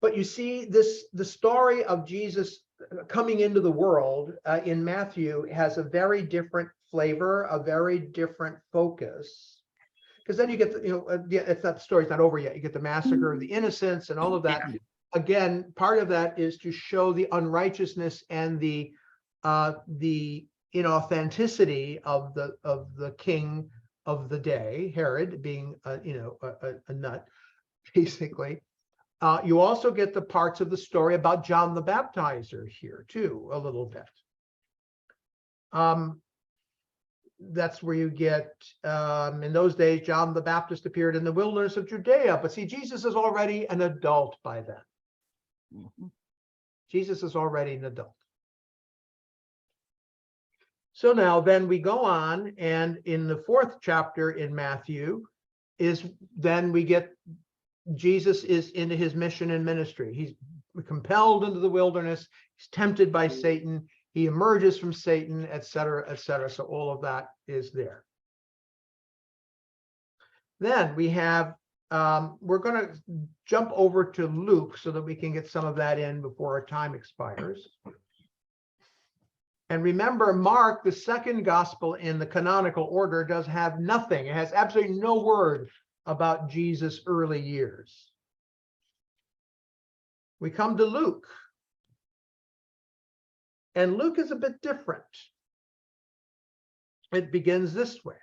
But you see, the story of Jesus coming into the world in Matthew has a very different flavor, a very different focus. Because then you get, it's not, the story's not over yet. You get the massacre of the innocents and all of that.
Yeah.
Again, part of that is to show the unrighteousness and the inauthenticity of the king of the day, Herod, being a nut, basically. You also get the parts of the story about John the Baptizer here too, a little bit. That's where you get, in those days, John the Baptist appeared in the wilderness of Judea. But see, Jesus is already an adult by then.
Mhm.
Jesus is already an adult. So now then we go on, and in the 4th chapter in Matthew then we get Jesus is into his mission and ministry. He's compelled into the wilderness. He's tempted by Satan. He emerges from Satan, et cetera, et cetera. So all of that is there. Then we have, we're going to jump over to Luke so that we can get some of that in before our time expires. And remember, Mark, the second gospel in the canonical order, does have nothing. It has absolutely no word about Jesus' early years. We come to Luke. And Luke is a bit different. It begins this way.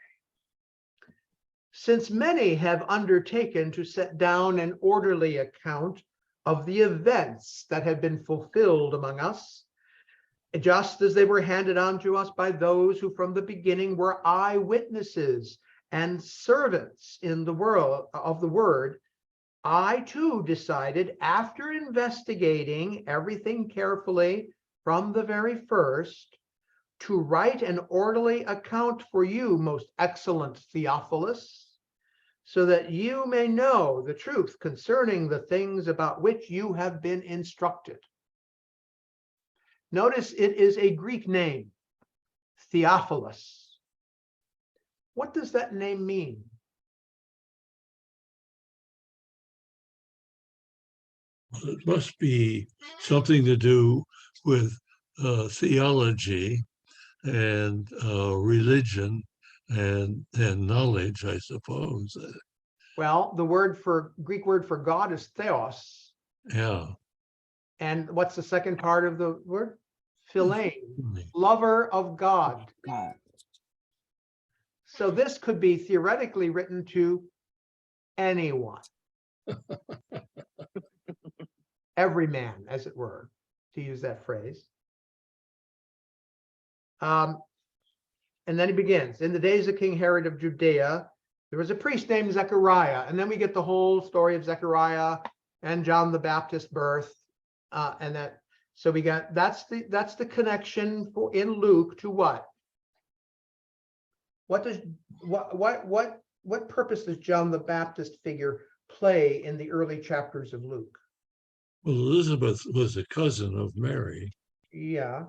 since many have undertaken to set down an orderly account of the events that have been fulfilled among us, just as they were handed on to us by those who from the beginning were eyewitnesses and servants in the world of the word, I too decided, after investigating everything carefully from the very first, to write an orderly account for you, most excellent Theophilus, so that you may know the truth concerning the things about which you have been instructed. Notice it is a Greek name, Theophilus. What does that name mean?
It must be something to do with theology and religion and knowledge, I suppose.
Well, Greek word for God is theos.
Yeah.
And what's the second part of the word? Philein,
Hmm.
lover of God.
God.
So this could be theoretically written to anyone. Every man, as it were, to use that phrase. And then he begins, in the days of King Herod of Judea, there was a priest named Zechariah. And then we get the whole story of Zechariah and John the Baptist's birth. And that, so we got, that's the connection for in Luke to what? What purpose does John the Baptist figure play in the early chapters of Luke?
Well, Elizabeth was a cousin of Mary.
Yeah,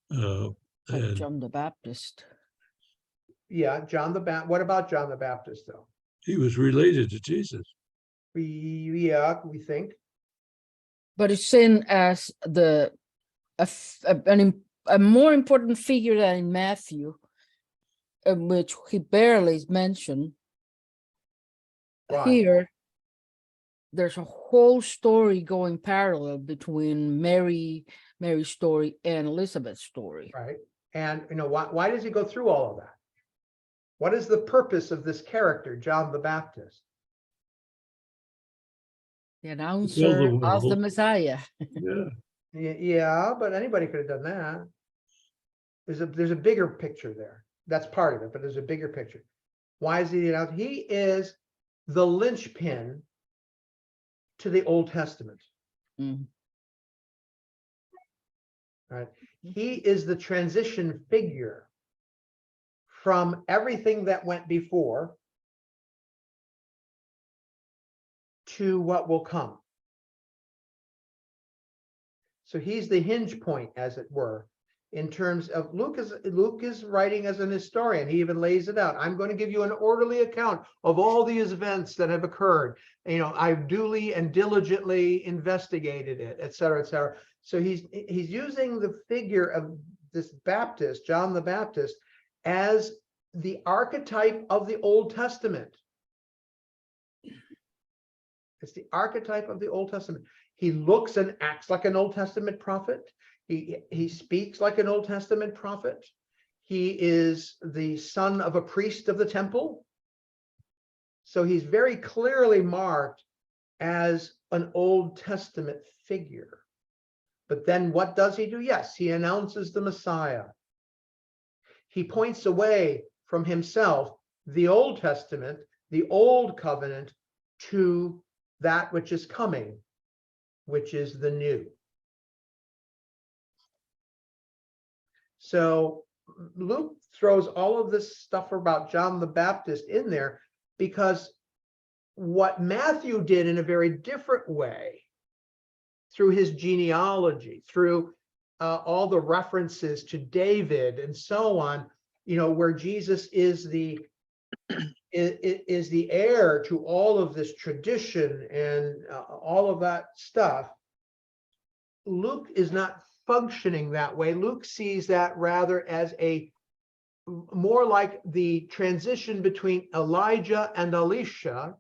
And
John the Baptist.
yeah, John the Baptist. What about John the Baptist, though?
he was related to Jesus.
We think.
But it's seen as a more important figure than in Matthew, in which he barely is mentioned.
Why?
Here, there's a whole story going parallel between Mary's story and Elizabeth's story.
Right. And why does he go through all of that? What is the purpose of this character, John the Baptist?
The announcer of the
world.
Messiah.
Yeah.
Yeah, but anybody could have done that. There's a bigger picture there. That's part of it, but there's a bigger picture. Why is he out? He is the linchpin to the Old Testament.
Mm.
Right. He is the transition figure from everything that went before to what will come. So he's the hinge point, as it were, in terms of Luke is writing as an historian. He even lays it out. I'm going to give you an orderly account of all these events that have occurred. I've duly and diligently investigated it, et cetera, et cetera. So he's using the figure of this Baptist, John the Baptist, as the archetype of the Old Testament. It's the archetype of the Old Testament. He looks and acts like an Old Testament prophet. He speaks like an Old Testament prophet. He is the son of a priest of the temple. So he's very clearly marked as an Old Testament figure. But then what does he do? Yes, he announces the Messiah. He points away from himself, the Old Testament, the Old Covenant, to that which is coming, which is the new. So Luke throws all of this stuff about John the Baptist in there because what Matthew did in a very different way, through his genealogy, through all the references to David and so on, where Jesus is the heir to all of this tradition and all of that stuff. Luke is not functioning that way. Luke sees that rather as more like the transition between Elijah and Elisha,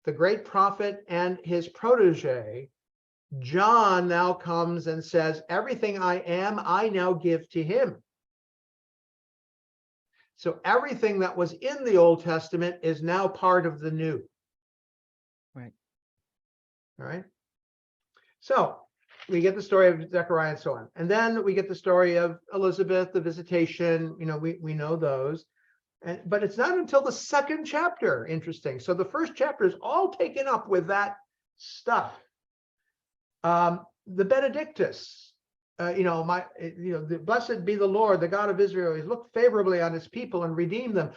the great prophet and his protege. John now comes and says, everything I am, I now give to him. So everything that was in the Old Testament is now part of the New.
Right.
All right. So we get the story of Zechariah and so on. And then we get the story of Elizabeth, the visitation, we know those. But it's not until the second chapter, interesting. So the first chapter is all taken up with that stuff. The Benedictus, the blessed be the Lord, the God of Israel. He's looked favorably on his people and redeemed them.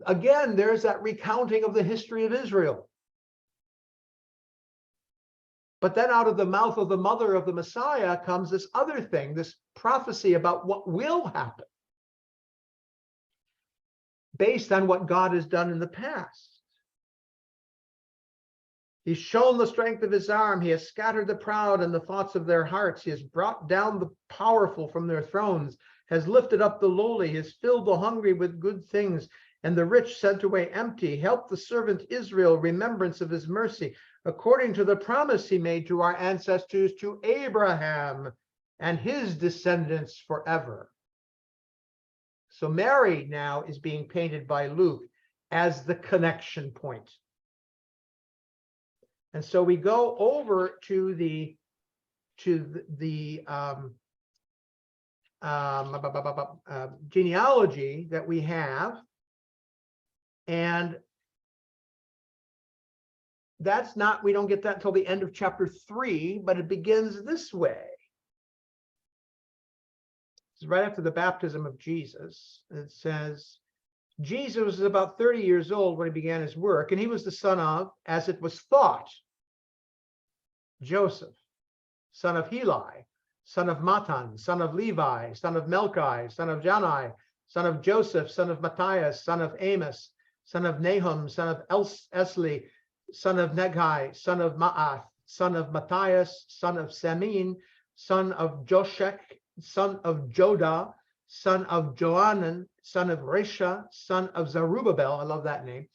Again, there's that recounting of the history of Israel. But then out of the mouth of the mother of the Messiah comes this other thing, this prophecy about what will happen based on what God has done in the past. He's shown the strength of his arm. He has scattered the proud and the thoughts of their hearts. He has brought down the powerful from their thrones, has lifted up the lowly, has filled the hungry with good things, and the rich sent away empty. Help the servant Israel, remembrance of his mercy, according to the promise he made to our ancestors, to Abraham and his descendants forever. So Mary now is being painted by Luke as the connection point. And so we go over to the genealogy that we have, and that's not, we don't get that until the end of chapter 3, but it begins this way. It's right after the baptism of Jesus. It says, Jesus was about 30 years old when he began his work, and he was the son of, as it was thought, Joseph, son of Heli, son of Matan, son of Levi, son of Melchi, son of Jannai, son of Joseph, son of Matthias, son of Amos, son of Nahum, son of Esli, son of Negai, son of Ma'ath, son of Matthias, son of Semin, son of Joshek, son of Jodah, son of Joanan, son of Resha, son of Zerubbabel, I love that name,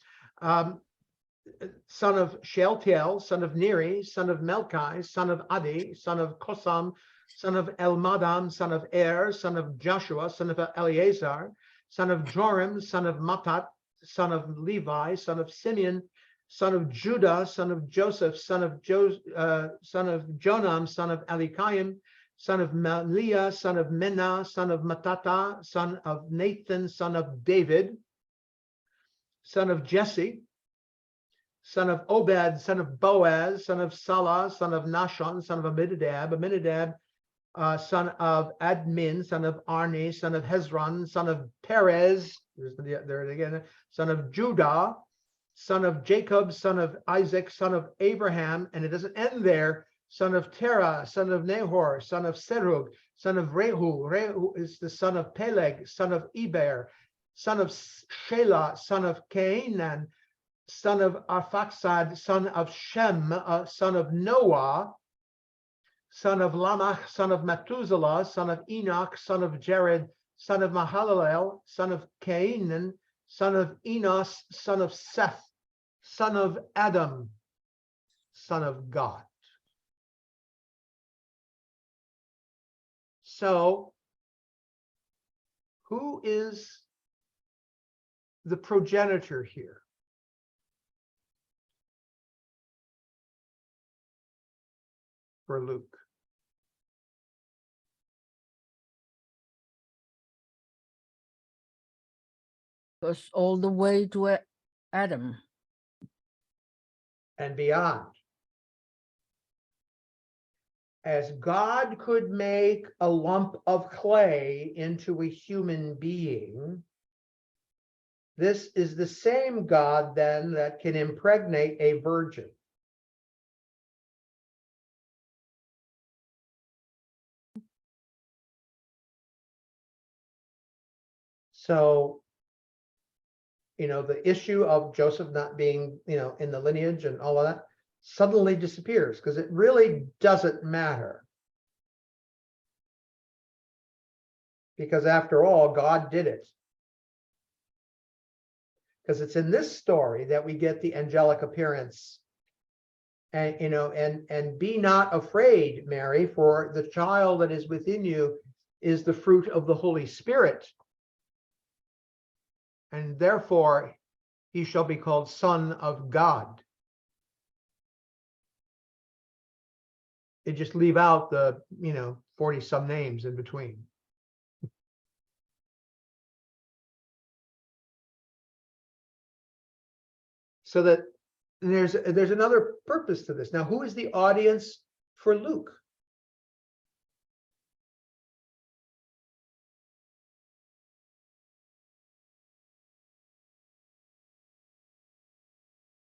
son of Shealtiel, son of Neri, son of Melchi, son of Adi, son of Kosam, son of Elmadam, son of Er, son of Joshua, son of Eleazar, son of Joram, son of Matat, son of Levi, son of Simeon, son of Judah, son of Joseph, son of Jonam, son of Elikiam, son of Maliah, son of Menah, son of Matata, son of Nathan, son of David, son of Jesse, son of Obed, son of Boaz, son of Salah, son of Nashon, son of Aminadab, son of Admin, son of Arni, son of Hezron, son of Perez, there it again, son of Judah, son of Jacob, son of Isaac, son of Abraham, and it doesn't end there, son of Terah, son of Nahor, son of Serug, son of Rehu. Rehu is the son of Peleg, son of Eber, son of Shelah, son of Cainan, son of Arphaxad, son of Shem, son of Noah, son of Lamach, son of Methuselah, son of Enoch, son of Jared, son of Mahalalel, son of Cainan, son of Enos, son of Seth, son of Adam, son of God. So, who is the progenitor here? For Luke.
Goes all the way to Adam.
And beyond. As God could make a lump of clay into a human being, this is the same God then that can impregnate a virgin. So, the issue of Joseph not being, in the lineage and all of that suddenly disappears because it really doesn't matter. Because after all, God did it. Because it's in this story that we get the angelic appearance. And, and be not afraid, Mary, for the child that is within you is the fruit of the Holy Spirit. and therefore he shall be called Son of God. They just leave out the, 40 some names in between. So that there's another purpose to this. Now, who is the audience for Luke?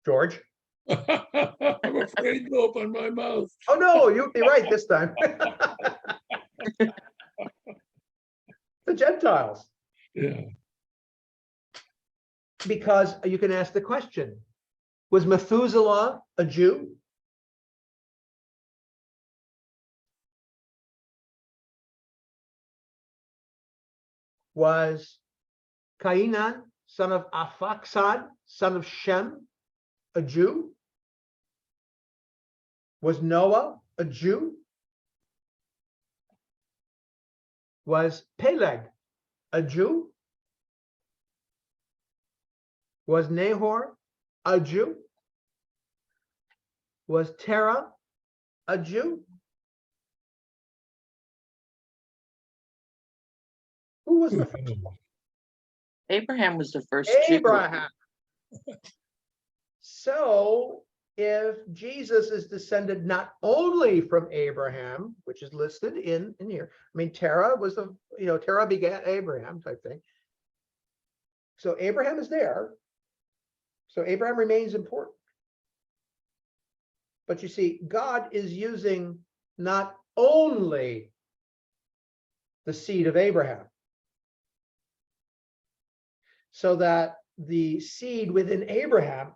George?
I'm afraid to open my mouth.
Oh, no, you'll be right this time. The Gentiles.
Yeah.
Because you can ask the question, was Methuselah a Jew? Was Cainan, son of Aphaxad, son of Shem, a Jew? Was Noah a Jew? Was Peleg a Jew? Was Nahor a Jew? Was Terah a Jew? Who was the first one?
Abraham was the first Jew.
Abraham. So if Jesus is descended not only from Abraham, which is listed in here, I mean, Terah was the, Terah begat Abraham type thing. So Abraham is there. So Abraham remains important. But you see, God is using not only the seed of Abraham, so that the seed within Abraham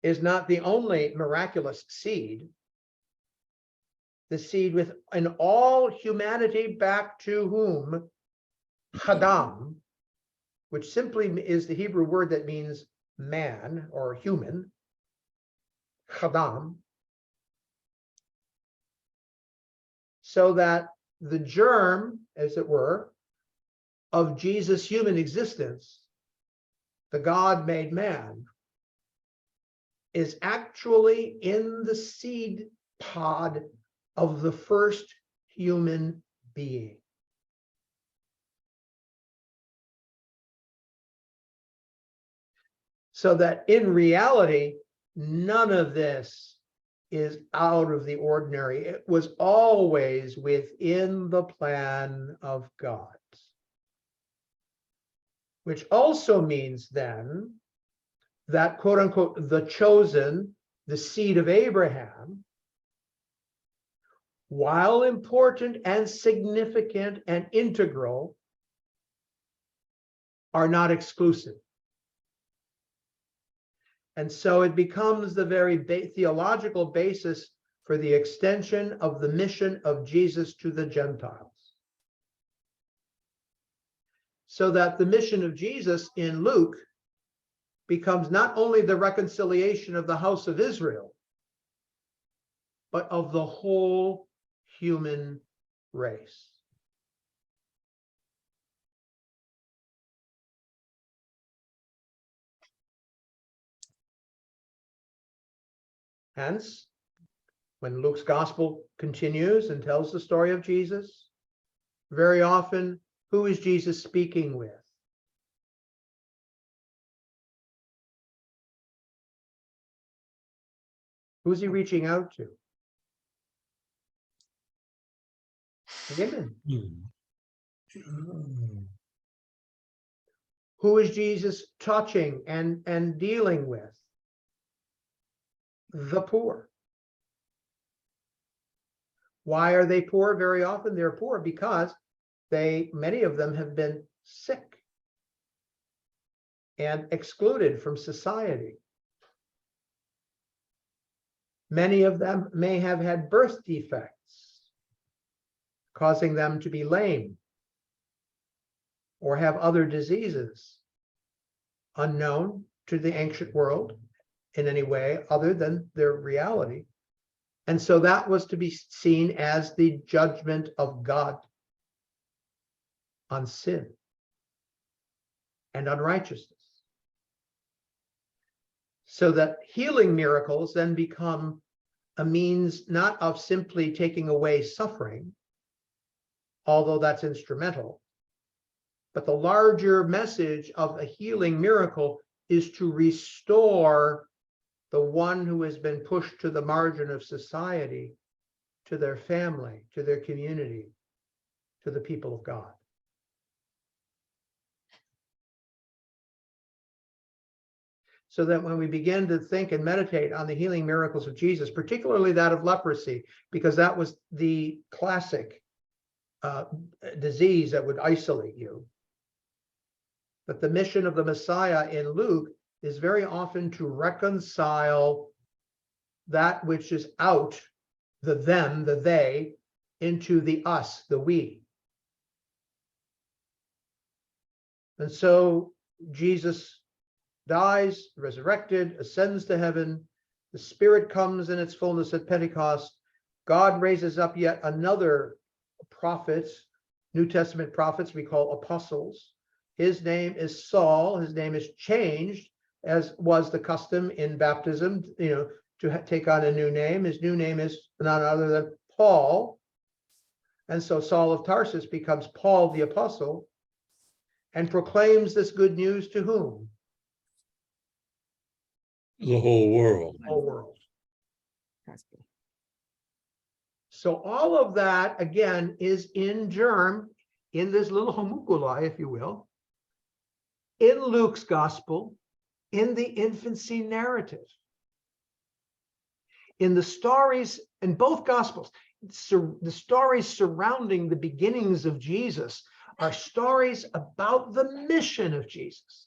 is not the only miraculous seed. The seed within all humanity back to whom? Hadam, which simply is the Hebrew word that means man or human. Hadam. So that the germ, as it were, of Jesus' human existence, the God made man, is actually in the seed pod of the first human being. So that in reality, none of this is out of the ordinary. It was always within the plan of God. Which also means then that, quote unquote, the chosen, the seed of Abraham, while important and significant and integral, are not exclusive. And so it becomes the very theological basis for the extension of the mission of Jesus to the Gentiles. So that the mission of Jesus in Luke becomes not only the reconciliation of the house of Israel, but of the whole human race. Hence, when Luke's gospel continues and tells the story of Jesus, very often, who is Jesus speaking with? Who's he reaching out to? Women. Who is Jesus touching and dealing with? The poor. Why are they poor? Very often they're poor because many of them have been sick and excluded from society. Many of them may have had birth defects, causing them to be lame or have other diseases unknown to the ancient world in any way other than their reality. And so that was to be seen as the judgment of God. on sin and unrighteousness. So that healing miracles then become a means not of simply taking away suffering, although that's instrumental, but the larger message of a healing miracle is to restore the one who has been pushed to the margin of society, to their family, to their community, to the people of God. So that when we begin to think and meditate on the healing miracles of Jesus, particularly that of leprosy, because that was the classic disease that would isolate you, that the mission of the Messiah in Luke is very often to reconcile that which is out, the them, the they, into the us, the we. And so Jesus dies, resurrected, ascends to heaven. The Spirit comes in its fullness at Pentecost. God raises up yet another prophet, New Testament prophets we call apostles. His name is Saul. His name is changed, as was the custom in baptism, to take on a new name. His new name is none other than Paul. And so Saul of Tarsus becomes Paul the apostle and proclaims this good news to whom?
The whole world.
The whole world. So all of that, again, is in germ, in this little homunculi, if you will, in Luke's gospel, in the infancy narrative, in the stories in both gospels. The stories surrounding the beginnings of Jesus are stories about the mission of Jesus.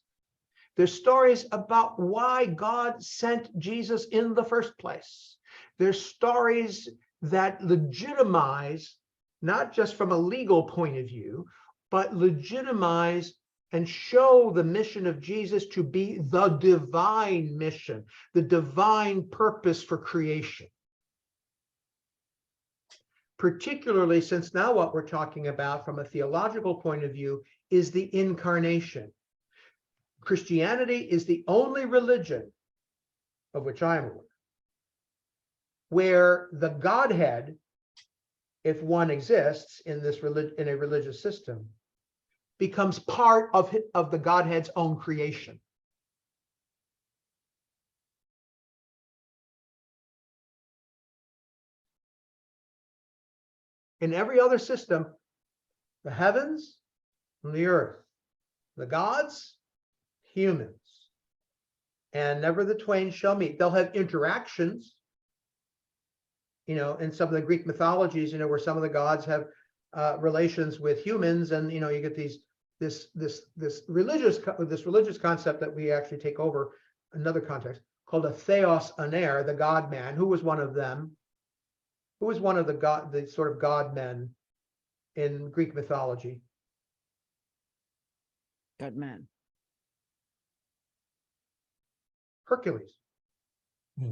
They're stories about why God sent Jesus in the first place. They're stories that legitimize, not just from a legal point of view, but legitimize and show the mission of Jesus to be the divine mission, the divine purpose for creation. Particularly since now what we're talking about from a theological point of view is the incarnation. Christianity is the only religion, of which I am aware, where the Godhead, if one exists in this in a religious system, becomes part of the Godhead's own creation. In every other system, the heavens and the earth, the gods, humans, and never the twain shall meet. They'll have interactions, in some of the Greek mythologies, where some of the gods have relations with humans, and you get this religious concept that we actually take over another context called a theos aner, the God man. Who was one of them? Who was one of the sort of God men in Greek mythology?
God man.
Hercules.
Hmm.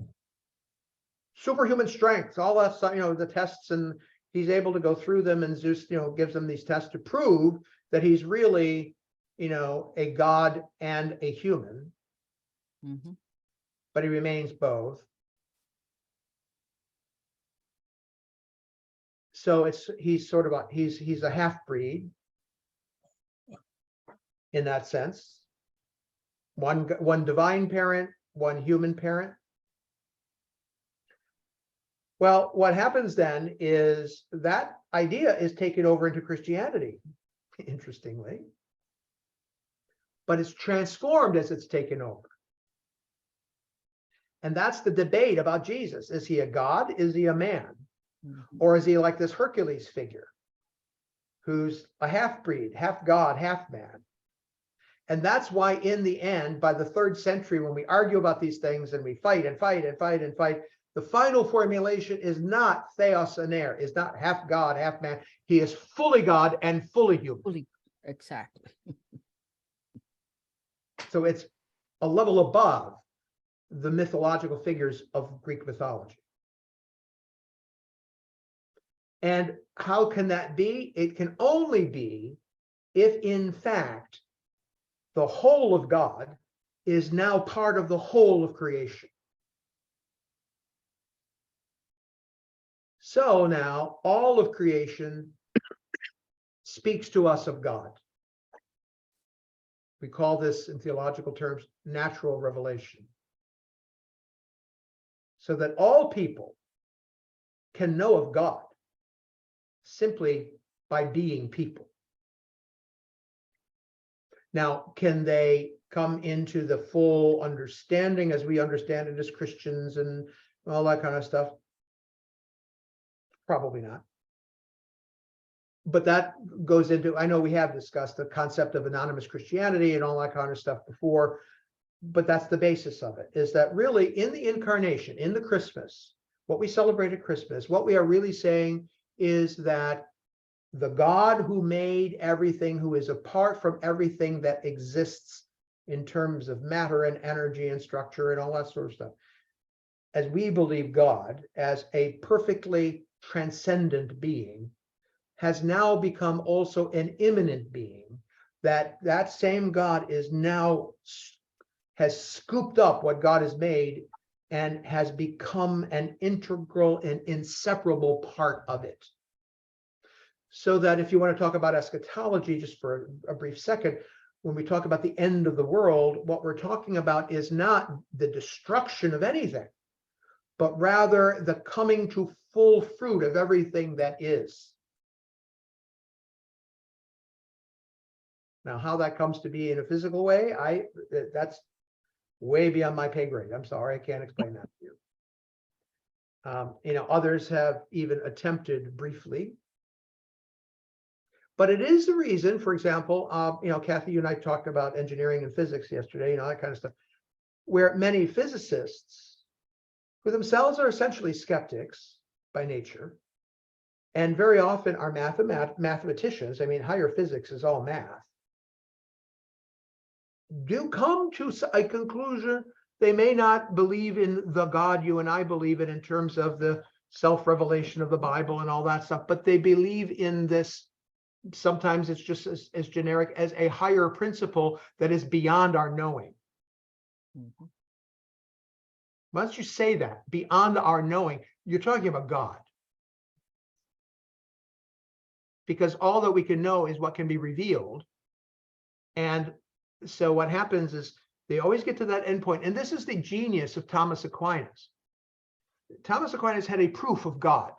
Superhuman strength, all that stuff, the tests, and he's able to go through them, and Zeus, gives them these tests to prove that he's really, a god and a human,
Mm-hmm.
but he remains both. So he's sort of he's a half-breed in that sense. One divine parent, one human parent. Well, what happens then is that idea is taken over into Christianity, interestingly, but it's transformed as it's taken over. And that's the debate about Jesus. Is he a god? Is he a man?
Mm-hmm.
Or is he like this Hercules figure who's a half-breed, half god, half man? And that's why in the end, by the 3rd century, when we argue about these things and we fight and fight and fight and fight, the final formulation is not theos aner, is not half God, half man. He is fully God and fully human.
Exactly.
So it's a level above the mythological figures of Greek mythology. And how can that be? It can only be if in fact the whole of God is now part of the whole of creation. So now all of creation speaks to us of God. We call this in theological terms natural revelation. So that all people can know of God simply by being people. Now, can they come into the full understanding as we understand it as Christians and all that kind of stuff? Probably not. But that goes into, I know we have discussed the concept of anonymous Christianity and all that kind of stuff before, but that's the basis of it, is that really in the incarnation, in the Christmas, what we celebrate at Christmas, what we are really saying is that the God who made everything, who is apart from everything that exists in terms of matter and energy and structure and all that sort of stuff, as we believe God as a perfectly transcendent being, has now become also an immanent being, that same God is now, has scooped up what God has made and has become an integral and inseparable part of it. So that if you want to talk about eschatology, just for a brief second, when we talk about the end of the world, what we're talking about is not the destruction of anything, but rather the coming to full fruit of everything that is. Now, how that comes to be in a physical way, that's way beyond my pay grade. I'm sorry, I can't explain that to you. Others have even attempted briefly. But it is the reason, for example, Kathy, you and I talked about engineering and physics yesterday, that kind of stuff, where many physicists, who themselves are essentially skeptics by nature, and very often are mathematicians, I mean, higher physics is all math, do come to a conclusion. They may not believe in the God you and I believe in terms of the self-revelation of the Bible and all that stuff, but they believe in this. Sometimes it's just as generic as a higher principle that is beyond our knowing.
Mhm.
Once you say that, beyond our knowing, you're talking about God. Because all that we can know is what can be revealed. And so what happens is they always get to that endpoint. And this is the genius of Thomas Aquinas. Thomas Aquinas had a proof of God.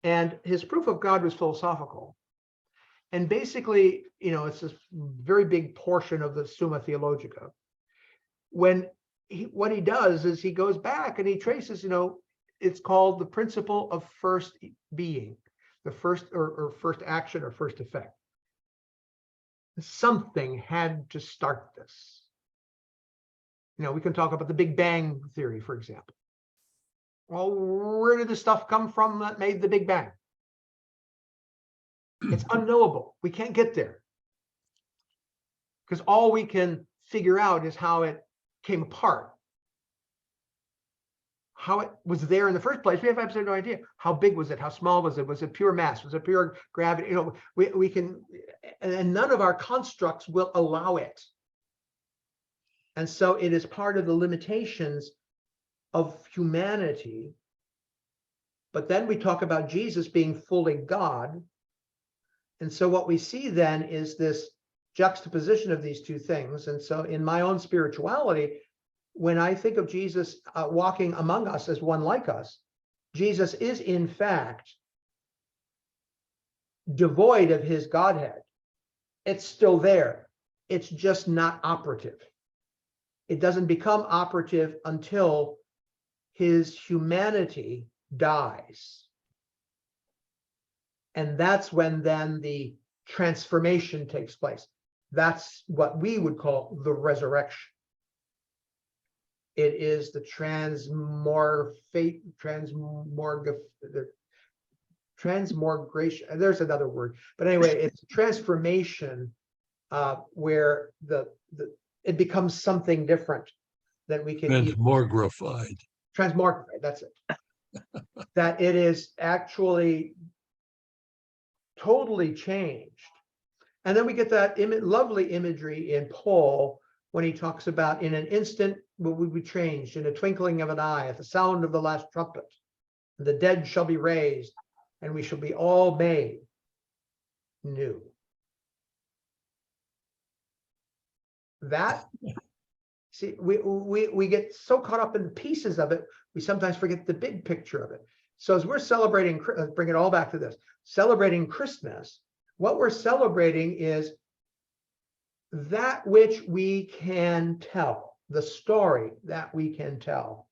And his proof of God was philosophical. And basically, it's this very big portion of the Summa Theologica. What he does is he goes back and he traces, it's called the principle of first being, the first or first action or first effect. Something had to start this. We can talk about the Big Bang theory, for example. Well, where did the stuff come from that made the Big Bang? It's unknowable. We can't get there. Because all we can figure out is how it came apart. How it was there in the first place. We have absolutely no idea. How big was it? How small was it? Was it pure mass? Was it pure gravity? We can, and none of our constructs will allow it. And so it is part of the limitations of humanity. But then we talk about Jesus being fully God. And so what we see then is this juxtaposition of these two things. And so in my own spirituality, when I think of Jesus walking among us as one like us, Jesus is in fact devoid of his Godhead. It's still there. It's just not operative. It doesn't become operative until his humanity dies. And that's when then the transformation takes place. That's what we would call the resurrection. It is the transmogration. There's another word, but anyway, it's transformation where it becomes something different that we can
Transmogrified.
Transmogrified. That's it. That it is actually totally changed And then we get that lovely imagery in Paul when he talks about in an instant will we be changed, in a twinkling of an eye, at the sound of the last trumpet. The dead shall be raised, and we shall be all made new. That, see, we get so caught up in the pieces of it, we sometimes forget the big picture of it. So as we're celebrating, let's bring it all back to this, celebrating Christmas, what we're celebrating is that which we can tell, the story that we can tell.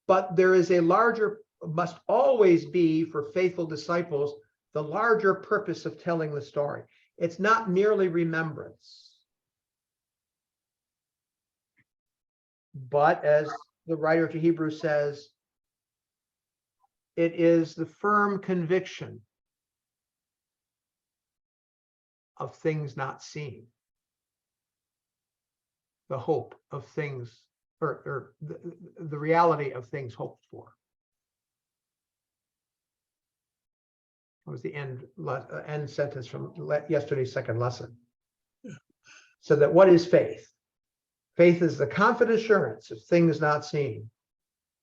But there is a larger, must always be for faithful disciples, the larger purpose of telling the story. It's not merely remembrance. But as the writer to Hebrews says, it is the firm conviction of things not seen, the hope of things, or the reality of things hoped for. That was the end sentence from yesterday's second lesson.
Yeah.
So that what is faith? Faith is the confident assurance of things not seen,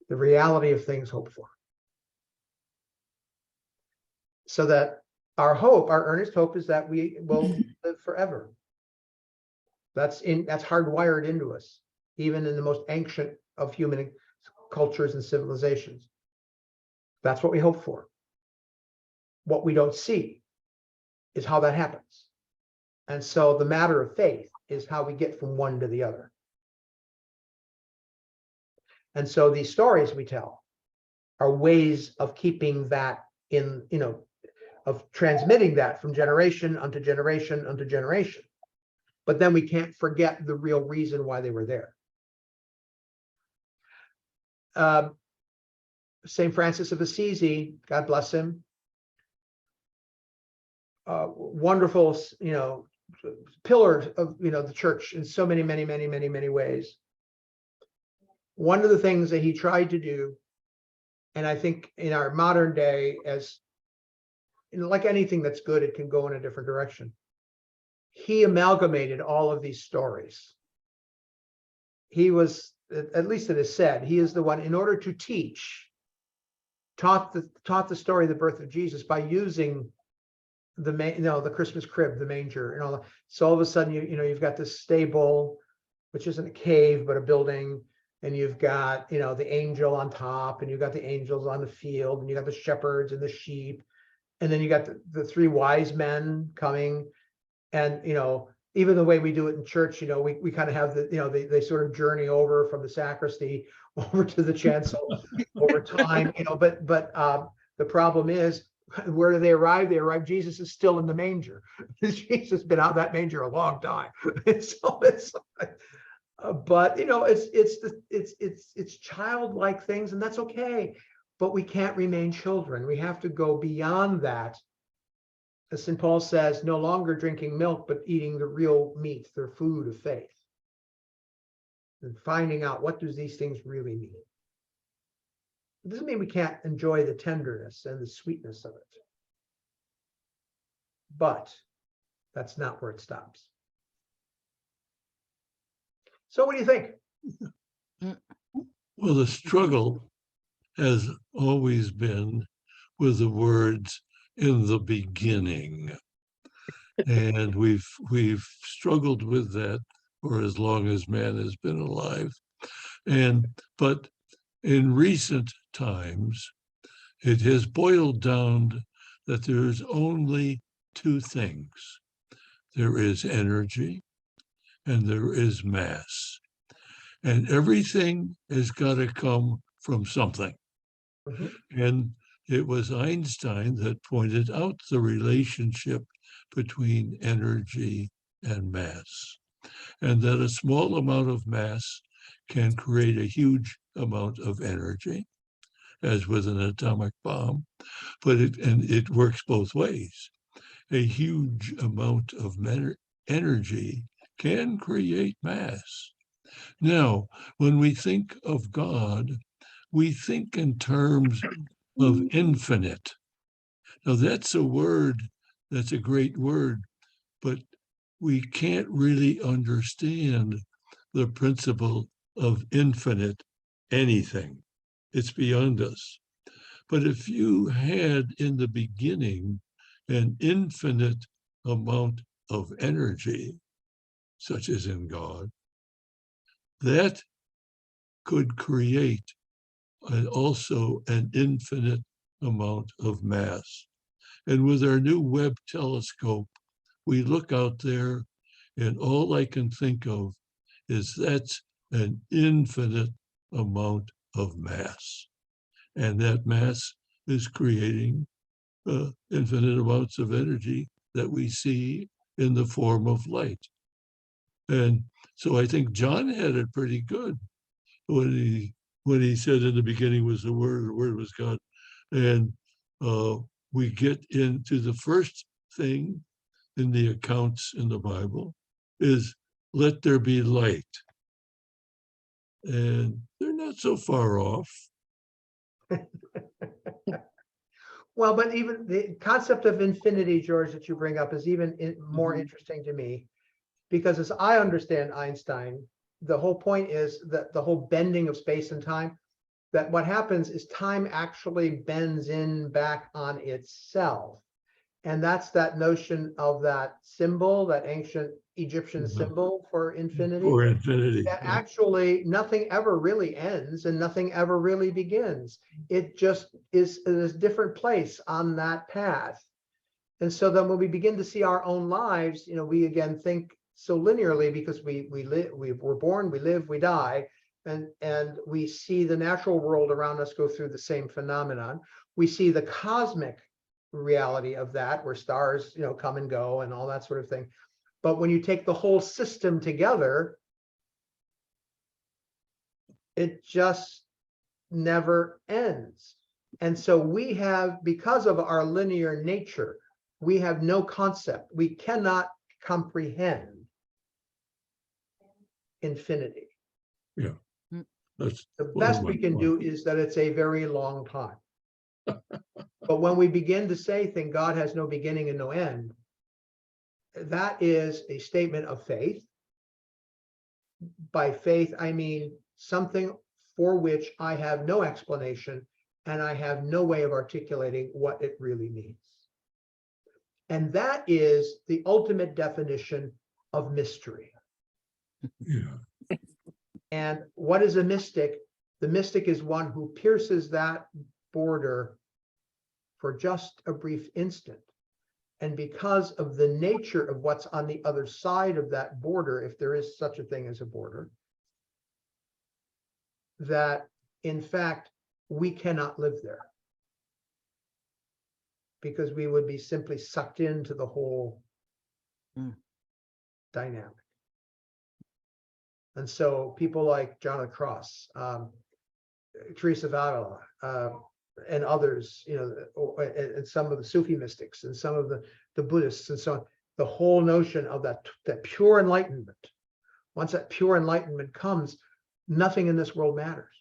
the reality of things hoped for. So that our hope, our earnest hope, is that we will live forever. That's hardwired into us, even in the most ancient of human cultures and civilizations. That's what we hope for. What we don't see is how that happens. And so the matter of faith is how we get from one to the other. And so these stories we tell are ways of keeping that in, of transmitting that from generation unto generation unto generation. But then we can't forget the real reason why they were there. St. Francis of Assisi, God bless him, wonderful, pillar of, the church in so many, many, many, many, many ways. One of the things that he tried to do, and I think in our modern day, as like anything that's good, it can go in a different direction. He amalgamated all of these stories. He was, at least it is said, he is the one, in order to teach, taught the story of the birth of Jesus by using the Christmas crib, the manger, and all that. So all of a sudden, you've got this stable, which isn't a cave but a building, and you've got the angel on top, and you've got the angels on the field, and you got the shepherds and the sheep, and then you got the three wise men coming, and even the way we do it in church, we kind of have they sort of journey over from the sacristy over to the chancel over time, but the problem is, where do they arrive? They arrive, Jesus is still in the manger. Jesus has been out of that manger a long time. So but it's childlike things, and that's okay. But we can't remain children. We have to go beyond that. As St. Paul says, no longer drinking milk, but eating the real meat, the food of faith, and finding out what do these things really mean. It doesn't mean we can't enjoy the tenderness and the sweetness of it, but that's not where it stops. So what do you think?
Well, the struggle has always been with the words "in the beginning," and we've struggled with that for as long as man has been alive. But in recent times, it has boiled down that there's only two things. There is energy and there is mass. And everything has got to come from something.
Mhm.
And it was Einstein that pointed out the relationship between energy and mass, and that a small amount of mass can create a huge amount of energy, as with an atomic bomb, but it works both ways. A huge amount of energy can create mass. Now, when we think of God, we think in terms of infinite. Now, that's a word that's a great word, but we can't really understand the principle of infinite anything. It's beyond us. But if you had in the beginning an infinite amount of energy, such as in God, that could create also an infinite amount of mass. And with our new Webb telescope, we look out there and all I can think of is that's an infinite amount of mass. And that mass is creating infinite amounts of energy that we see in the form of light. And so I think John had it pretty good when he said in the beginning was the word was God. And we get into the first thing in the accounts in the Bible is let there be light. And they're not so far off.
Well, but even the concept of infinity, George, that you bring up is even more interesting to me, because as I understand Einstein, the whole point is that the whole bending of space and time, that what happens is time actually bends in back on itself. And that's that notion of that symbol, that ancient Egyptian symbol for infinity.
For infinity.
That actually nothing ever really ends and nothing ever really begins. It just is in a different place on that path. And so then when we begin to see our own lives, we again think so linearly because we're born, we live, we die, and we see the natural world around us go through the same phenomenon. We see the cosmic reality of that, where stars, come and go and all that sort of thing. But when you take the whole system together, it just never ends. And so we have, because of our linear nature, we have no concept. We cannot comprehend infinity.
Yeah. That's
The best we can do is that it's a very long time. But when we begin to say God has no beginning and no end, that is a statement of faith. By faith, I mean something for which I have no explanation and I have no way of articulating what it really means. And that is the ultimate definition of mystery.
Yeah.
And what is a mystic? The mystic is one who pierces that border for just a brief instant. And because of the nature of what's on the other side of that border, if there is such a thing as a border, that in fact, we cannot live there, because we would be simply sucked into the whole dynamic. And so people like John of the Cross, Teresa of Avila, and others, and some of the Sufi mystics and some of the Buddhists and so on, the whole notion of that pure enlightenment. Once that pure enlightenment comes, nothing in this world matters.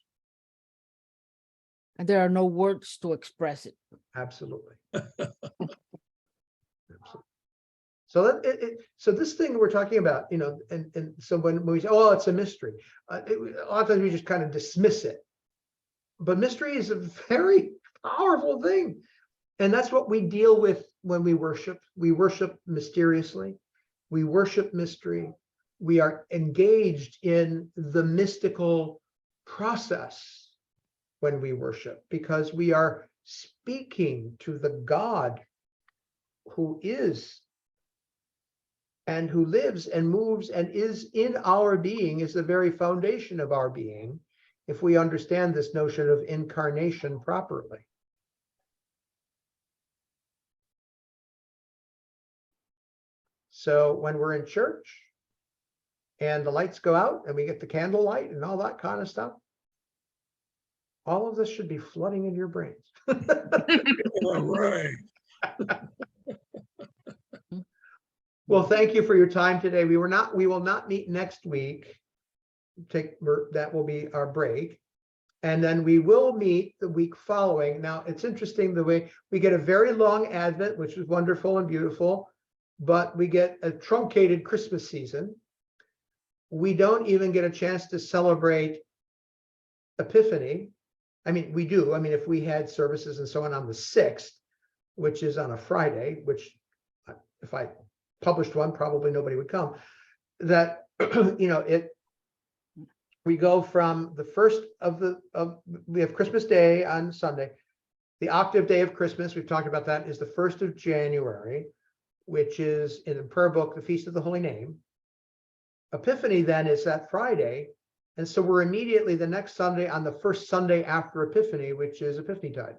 And there are no words to express it.
Absolutely. Absolutely. So so this thing we're talking about, and so when we say, oh, it's a mystery, a lot of times we just kind of dismiss it. But mystery is a very powerful thing. And that's what we deal with when we worship. We worship mysteriously. We worship mystery. We are engaged in the mystical process when we worship, because we are speaking to the God who is and who lives and moves and is in our being, is the very foundation of our being, if we understand this notion of incarnation properly. So when we're in church and the lights go out and we get the candlelight and all that kind of stuff, all of this should be flooding into your brains.
All right.
Well, thank you for your time today. We will not meet next week. That will be our break. And then we will meet the week following. Now, it's interesting the way we get a very long Advent, which is wonderful and beautiful, but we get a truncated Christmas season. We don't even get a chance to celebrate Epiphany. I mean, we do. I mean, if we had services and so on the 6th, which is on a Friday, which if I published one, probably nobody would come. That, you know, we go from the first we have Christmas Day on Sunday. The octave day of Christmas, we've talked about that, is the 1st of January, which is in the prayer book, the Feast of the Holy Name. Epiphany then is that Friday. And so we're immediately the next Sunday on the first Sunday after Epiphany, which is Epiphany tide.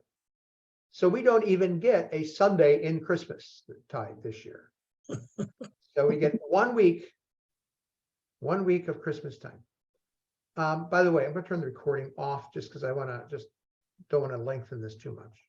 So we don't even get a Sunday in Christmas tide this year. So we get 1 week of Christmas time. By the way, I'm going to turn the recording off just because I don't want to lengthen this too much.